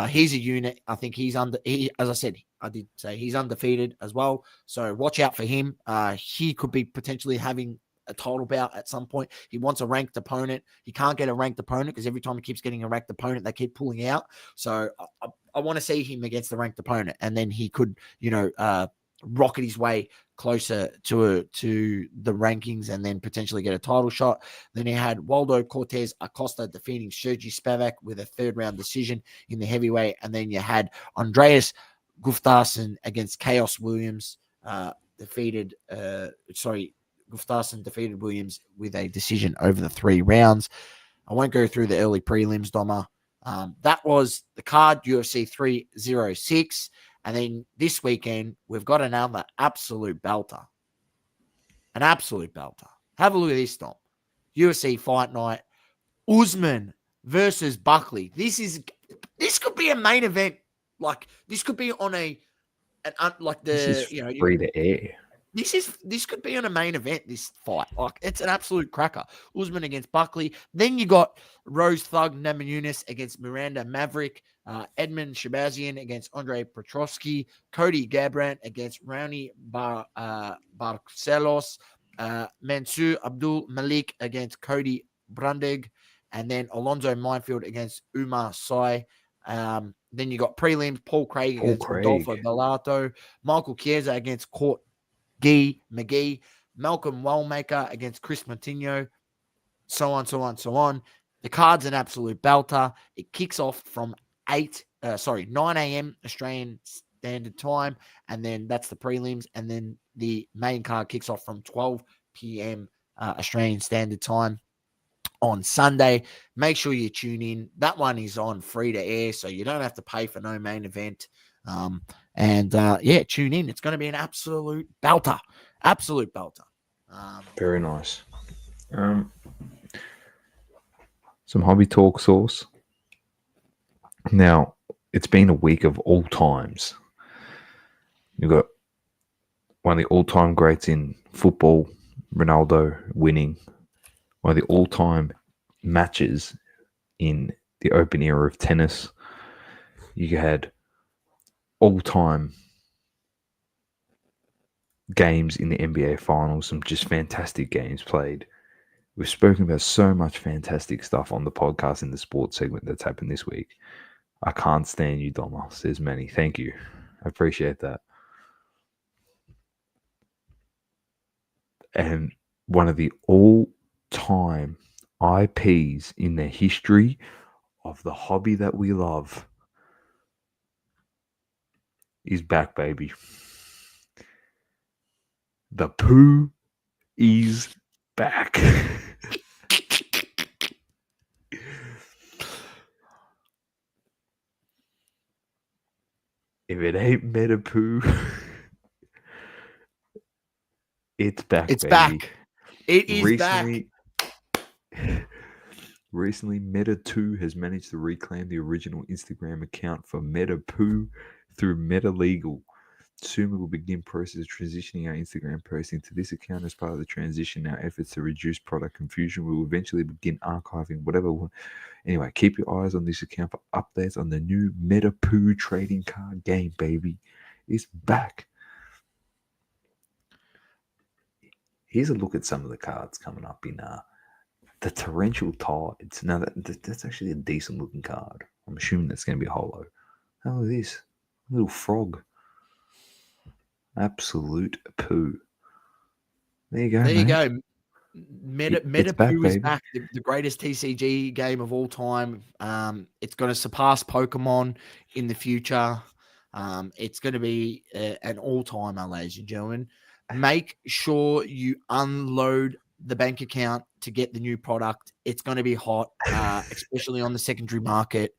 He's a unit. I think as I said, I did say he's undefeated as well. So watch out for him. He could be potentially having a title bout at some point. He wants a ranked opponent. He can't get a ranked opponent because every time he keeps getting a ranked opponent, they keep pulling out. So I want to see him against the ranked opponent, and then he could, rocket his way closer to the rankings and then potentially get a title shot. Then he had Waldo Cortez Acosta defeating Sergey Spivak with a 3rd round decision in the heavyweight. And then you had Andreas Gustafsson against Chaos Williams, Gustafsson defeated Williams with a decision over the 3 rounds. I won't go through the early prelims, Doma. That was the card, UFC 306. And then this weekend, we've got another absolute belter. An absolute belter. Have a look at this, Dom. UFC Fight Night. Usman versus Buckley. This could be a main event. Like, this could be on this is free to air. This could be on a main event, this fight. Like, it's an absolute cracker. Usman against Buckley. Then you got Rose Thug Namajunas against Miranda Maverick. Edmund Shabazian against Andre Petrosky. Cody Garbrandt against Raoni Barcelos. Mansour Abdul Malik against Cody Brundig. And then Alonzo Minefield against Umar Sai. Then you got prelims, Paul Craig against Rodolfo Bellato. Michael Chiesa against Court McGee, Malcolm Wellmaker against Chris Martino, so on. The card's an absolute belter. It kicks off from 9 a.m. Australian Standard Time, and then that's the prelims, and then the main card kicks off from 12 p.m. Australian Standard Time on Sunday. Make sure you tune in. That one is on free to air, so you don't have to pay for no main event. Tune in. It's going to be an absolute belter. Very nice. Some hobby talk sauce. Now, it's been a week of all times. You've got one of the all-time greats in football, Ronaldo, winning. One of the all-time matches in the open era of tennis. You had all-time games in the NBA Finals, some just fantastic games played. We've spoken about so much fantastic stuff on the podcast in the sports segment that's happened this week. I can't stand you, Doma, says Manny. Thank you. I appreciate that. And one of the all-time IPs in the history of the hobby that we love is back, baby. The poo is back. If it ain't meta poo, it's back. It's baby. back. It is back. Recently, Meta 2 has managed to reclaim the original Instagram account for Meta Poo through Meta Legal. Soon we will begin process of transitioning our Instagram posting to this account. As part of the transition, our efforts to reduce product confusion, we will eventually begin archiving whatever. Anyway, keep your eyes on this account for updates on the new Meta Poo trading card game, baby. It's back. Here's a look at some of the cards coming up in the Torrential Tides. Now, that's actually a decent looking card. I'm assuming that's going to be holo. How is this? A little frog. Absolute poo. There you go. There you mate. go. Meta back, Poo is baby. back. The greatest TCG game of all time. It's going to surpass Pokemon in the future. It's going to be an all-timer, ladies and gentlemen. Make sure you unload the bank account to get the new product. It's going to be hot, especially on the secondary market.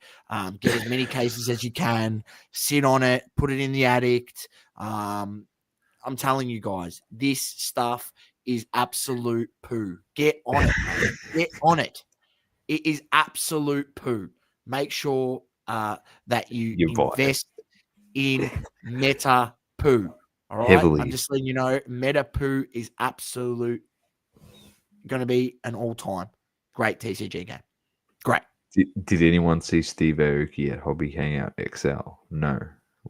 Get as many cases as you can. Sit on it. Put it in the attic. I'm telling you guys, this stuff is absolute poo. Get on it, mate. Get on it. It is absolute poo. Make sure that you invest in Meta Poo. All right. Heavily. I'm just letting you know, Meta Poo is absolute going to be an all-time great TCG game. Great. Did anyone see Steve Aoki at Hobby Hangout XL? No.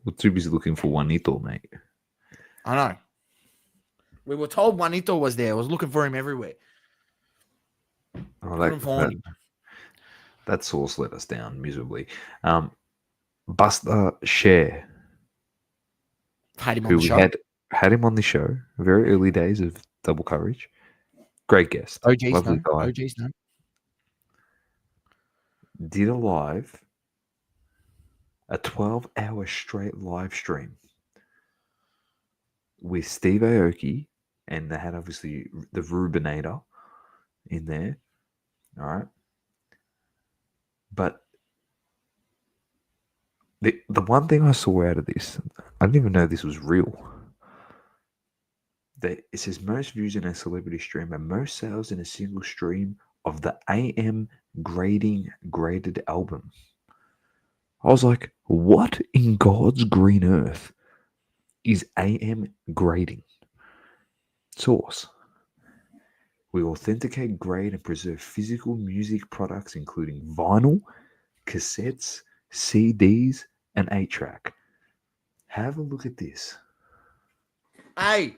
We're too busy looking for Juanito, mate. I know. We were told Juanito was there. I was looking for him everywhere. Oh, that source let us down miserably. Buster Share. Had him on the show. Had him on the show. Very early days of double coverage. Great guest. OG's Lovely no. guy. OG's no. Did a 12-hour straight live stream with Steve Aoki, and they had obviously the Rubinator in there. All right. But the one thing I saw out of this, I didn't even know this was real. It says most views in a celebrity stream and most sales in a single stream of the AM graded album. I was like, what in God's green earth is AM grading? Source. We authenticate, grade, and preserve physical music products, including vinyl, cassettes, CDs, and 8-track. Have a look at this. Hey,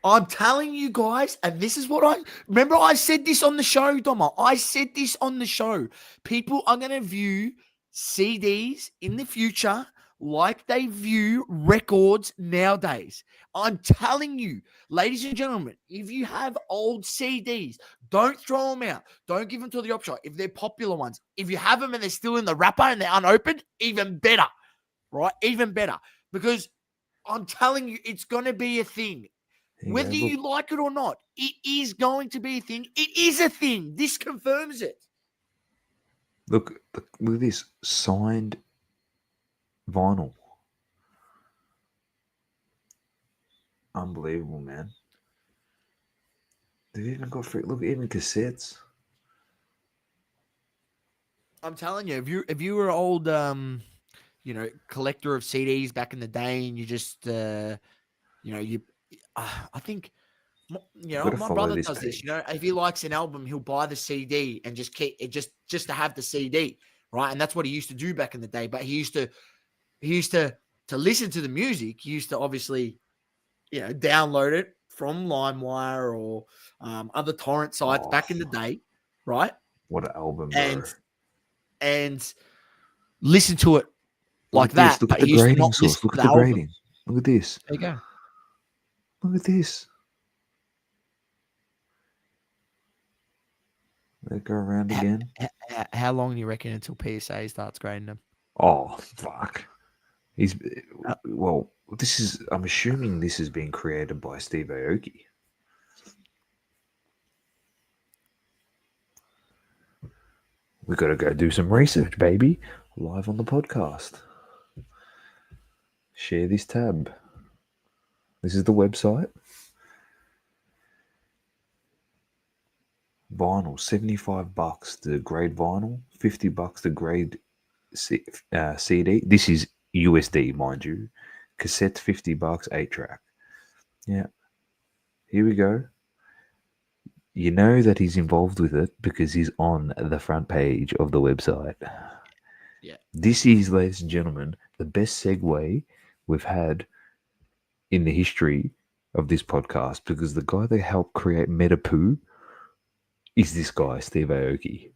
I'm telling you guys, and this is what I said this on the show, Doma. I said this on the show. People are going to view CDs in the future like they view records nowadays. I'm telling you, ladies and gentlemen, if you have old CDs, don't throw them out. Don't give them to the op shop if they're popular ones. If you have them and they're still in the wrapper and they're unopened, even better, right? Even better. Because I'm telling you, it's going to be a thing. Whether you like it or not, it is going to be a thing. It is a thing. This confirms it. Look at this signed vinyl. Unbelievable, man. They've even got even cassettes. I'm telling you, if you were an old collector of CDs back in the day, and you just I think my brother does this. If he likes an album, he'll buy the CD and just keep it just to have the CD, right? And that's what he used to do back in the day. But he used to listen to the music. He used to obviously, download it from LimeWire or other torrent sites back in the day, right? What an album, and listen to it like that. Look at the grading source. Look at the grading. Look at this. There you go. Look at this. They go around again. How long do you reckon until PSA starts grading them? Oh, fuck. I'm assuming this has been created by Steve Aoki. We got to go do some research, baby. Live on the podcast. Share this tab. This is the website. Vinyl, $75 to grade vinyl, $50 to grade CD. This is USD, mind you. Cassette, $50, 8-track. Yeah. Here we go. You know that he's involved with it because he's on the front page of the website. Yeah. This is, ladies and gentlemen, the best segue we've had in the history of this podcast, because the guy that helped create Metapoo is this guy, Steve Aoki.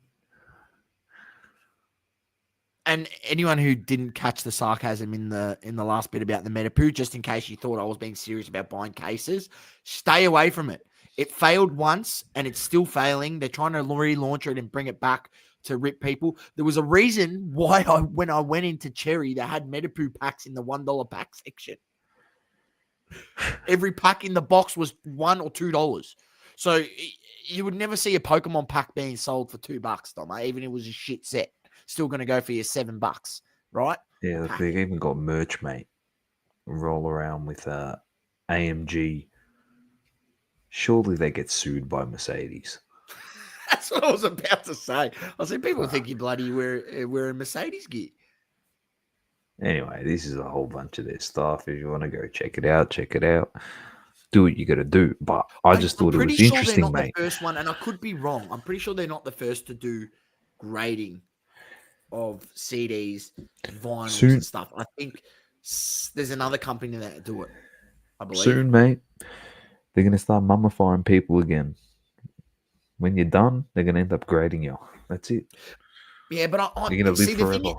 And anyone who didn't catch the sarcasm in the last bit about the Metapoo, just in case you thought I was being serious about buying cases, stay away from it. It failed once and it's still failing. They're trying to relaunch it and bring it back to rip people. There was a reason why when I went into Cherry, they had Metapoo packs in the $1 pack section. Every pack in the box was $1 or $2. So you would never see a Pokemon pack being sold for $2, Dom, even if it was a shit set. Still going to go for your $7, right? Yeah, they've even got merch, mate. Roll around with AMG. Surely they get sued by Mercedes. That's what I was about to say. I said, people think you bloody wearing Mercedes gear. Anyway, this is a whole bunch of their stuff. If you want to go check it out, do what you got to do. But I just thought it was interesting, they're not mate. The first one, and I could be wrong. I'm pretty sure they're not the first to do grading of CDs, vinyls, and stuff. I think there's another company that do it. I believe soon, mate. They're going to start mummifying people again. When you're done, they're going to end up grading you. That's it. Yeah, but you're going to live forever.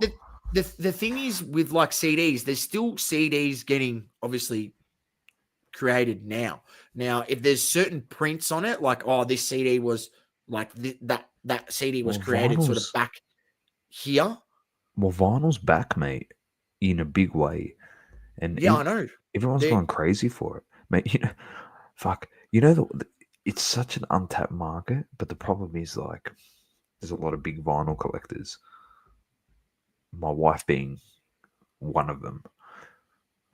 The thing is with like CDs, there's still CDs getting obviously created now. Now, if there's certain prints on it, like this CD was like that CD was created sort of back here. Well, vinyl's back, mate, in a big way, and yeah, I know everyone's going crazy for it, mate. It's such an untapped market, but the problem is like there's a lot of big vinyl collectors. My wife being one of them.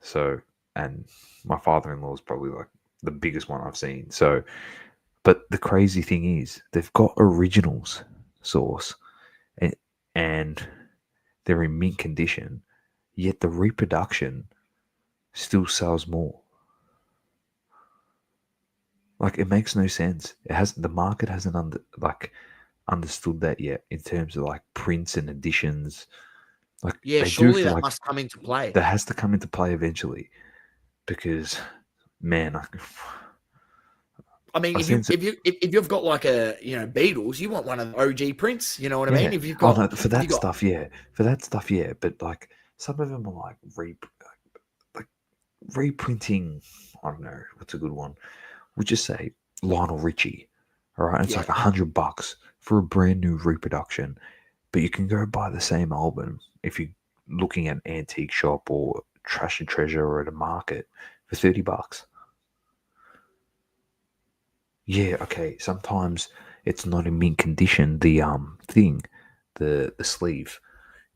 So, and my father-in-law is probably like the biggest one I've seen. So, but the crazy thing is they've got originals source and they're in mint condition, yet the reproduction still sells more. Like, it makes no sense. The market hasn't understood that yet in terms of like prints and editions. Like, Yeah, they do surely for that like must come into play. that has to come into play eventually, because man, I mean, I if you sense if you've got like a Beatles, you want one of the OG prints. You know what I mean? yeah. If you've Oh got no, for if you that got stuff, yeah. For that stuff, yeah. But like some of them are like reprinting. I don't know what's a good one. We'll just say Lionel Richie. All right, it's yeah, like $100 for a brand new reproduction, but you can go buy the same album if you're looking at an antique shop or trash and treasure or at a market for $30. Yeah, okay. Sometimes it's not in mint condition. The thing, the sleeve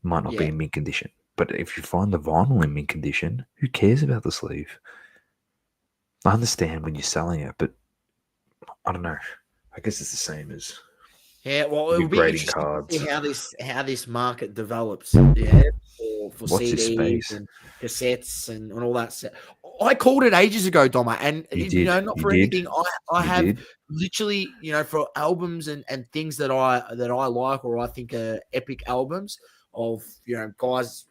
might not be yeah. in mint condition. But if you find the vinyl in mint condition, who cares about the sleeve? I understand when you're selling it, but I don't know. I guess it's the same as Yeah, well, it your will be grading interesting to see cards. how this market develops. Yeah, for What's this CDs space? and cassettes and all that stuff. I called it ages ago, Doma, and You did. not You for did. anything. I You have did. literally, for albums and things that I like or I think are epic albums of guys,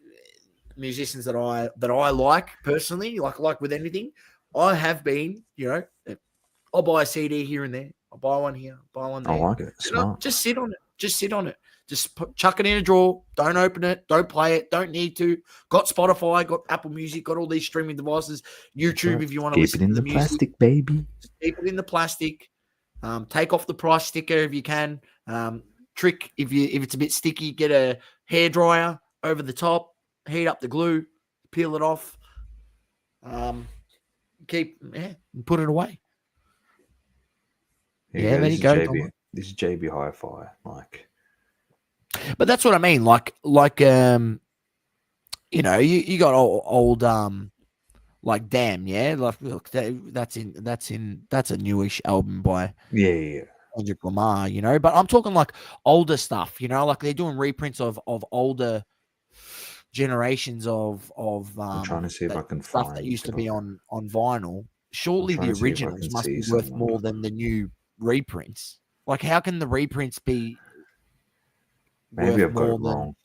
musicians that I like personally, like with anything. I have been, I'll buy a CD here and there. I'll buy one here, buy one I there. like it. Smart. Just sit on it. Just sit on it. Just chuck it in a drawer. Don't open it. Don't play it. Don't need to. Got Spotify, got Apple Music, got all these streaming devices. YouTube, if you want to Keep it listen in to the the music. plastic, baby. Just keep it in the plastic. Take off the price sticker if you can. Trick if it's a bit sticky, get a hair dryer over the top. Heat up the glue. Peel it off. And put it away. Here you Yeah, go. there This you is go, JB. Dom. This is JB Hi-Fi. Like, But that's what I mean. You got old like Damn, yeah. Like, look, that's a newish album by yeah. Kendrick Lamar, But I'm talking like older stuff, like they're doing reprints of older generations of I'm trying to see if that I can stuff that find. used to be on vinyl. Surely trying the to see if I originals can must see be worth someone. more than the new reprints. Like, how can the reprints be Maybe worth I've got more it than wrong,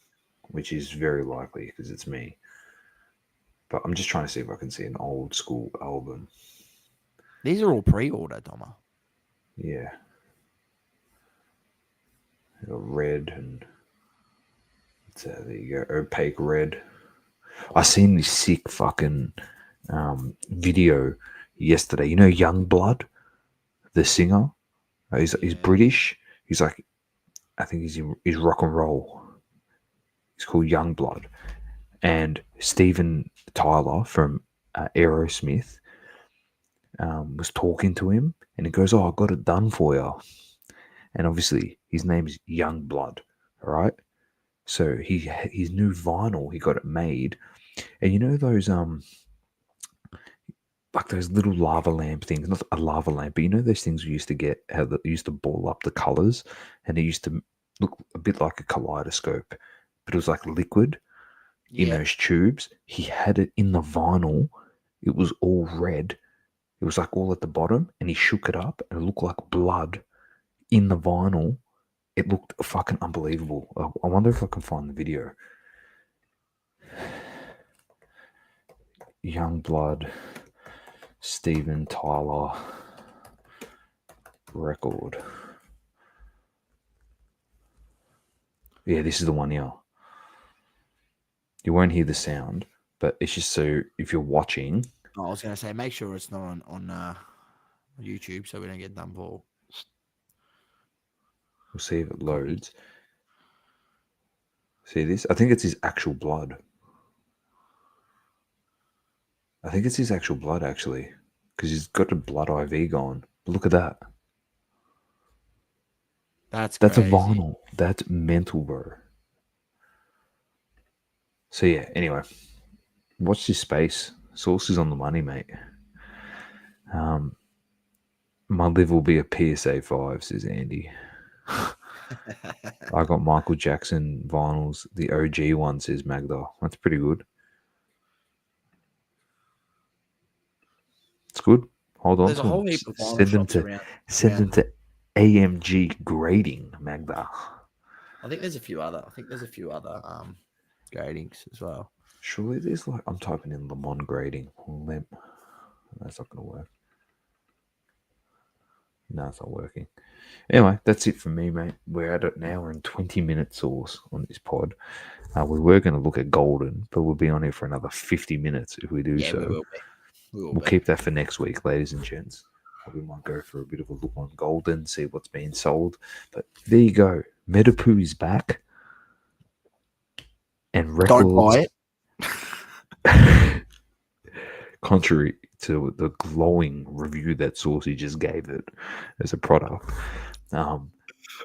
which is very likely because it's me. But I'm just trying to see if I can see an old school album. these are all pre-order, Doma. Yeah. Got red and there you go, opaque red. I seen this sick fucking video yesterday. You know Young Blood, the singer. He's British. He's like, I think he's rock and roll. He's called Young Blood, and Steven Tyler from Aerosmith was talking to him, and he goes, "Oh, I got it done for you." And obviously, his name is Young Blood, all right? So his new vinyl, he got it made, and you know those like those little lava lamp things, not a lava lamp, but you know those things we used to get, how they used to ball up the colors, and it used to look a bit like a kaleidoscope, but it was like liquid in those tubes. He had it in the vinyl. It was all red. It was like all at the bottom, and he shook it up, and it looked like blood in the vinyl. It looked fucking unbelievable. I wonder if I can find the video. Young Blood, Steven Tyler record. Yeah, this is the one here. You won't hear the sound, but it's just so if you're watching. I was going to say, make sure it's not on YouTube so we don't get done for. We'll see if it loads. See this? I think it's his actual blood. I think it's his actual blood, actually, because he's got a blood IV going. But look at that. That's crazy. a vinyl. That's mental, bro. So yeah, anyway, watch this space. Source is on the money, mate. My live will be a PSA 5, says Andy. I got Michael Jackson vinyls, the OG one, says Magda. That's pretty good. It's good. Hold on There's to a whole them. heap of vinyl Send them shops to around. send them to AMG Grading, Magda. I think there's a few other gradings as well. Surely there's like I'm typing in Le Mans Grading. That's not gonna work. No, it's not working. Anyway, that's it for me, mate. We're at an hour and 20 minutes source on this pod. We were going to look at Golden, but we'll be on here for another 50 minutes if we do so. We will be. We'll keep that for next week, ladies and gents. We might go for a bit of a look on Golden, see what's being sold. But there you go. Metapoo is back. And records... Don't buy it. Contrary to the glowing review that Saucy just gave it as a product.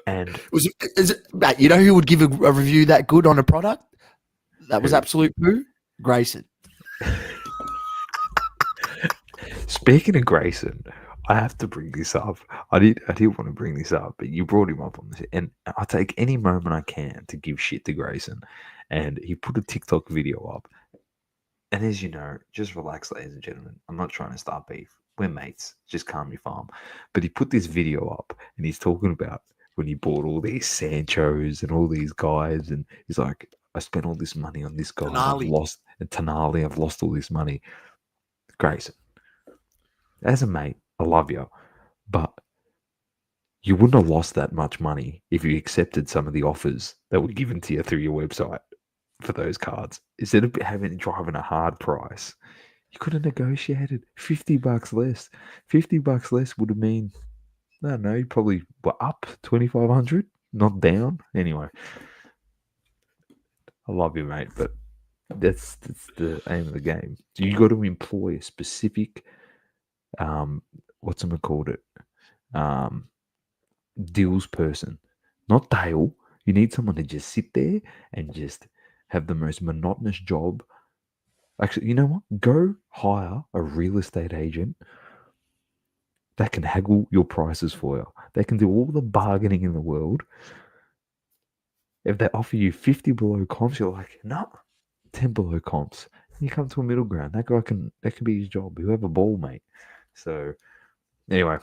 And Matt, you know who would give a review that good on a product? That was absolute poo? Grayson. Speaking of Grayson, I have to bring this up. I did want to bring this up, but you brought him up on this, and I take any moment I can to give shit to Grayson. And he put a TikTok video up. And as you know, just relax, ladies and gentlemen. I'm not trying to start beef. We're mates. Just calm your farm. But he put this video up, and he's talking about when he bought all these Sanchos and all these guys, and he's like, I spent all this money on this guy. I've lost all this money. Grayson, as a mate, I love you, but you wouldn't have lost that much money if you accepted some of the offers that were given to you through your website for those cards. Instead of driving a hard price, you could have negotiated $50 less. $50 less would have mean, I don't know, you probably were up 2,500, not down. Anyway, I love you, mate, but that's the aim of the game. You got to employ a specific, deals person, not Dale. You need someone to just sit there and just have the most monotonous job. Actually, you know what? Go hire a real estate agent that can haggle your prices for you. They can do all the bargaining in the world. If they offer you 50 below comps, you're like, no, 10 below comps. You come to a middle ground. That can be his job. You have a ball, mate. So anyway,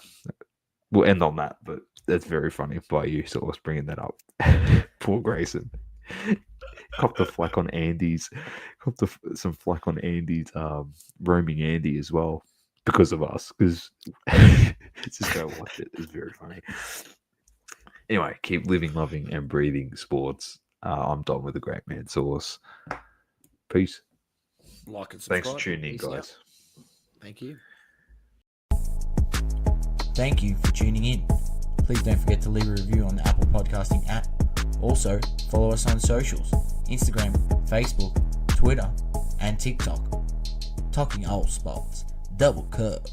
we'll end on that, but that's very funny by you, so I was bringing that up. Poor Grayson. Copped the flack on Andy's. Some flack on Andy's roaming Andy as well because of us. Because just go watch it. It's very funny. Anyway, keep living, loving, and breathing sports. I'm Dom with the Great Man Sauce. Peace. Like and subscribe. Thanks for tuning in, guys. Thank you. Thank you for tuning in. Please don't forget to leave a review on the Apple Podcasting app. Also, follow us on socials, Instagram, Facebook, Twitter, and TikTok. Talking all spots, double coverage.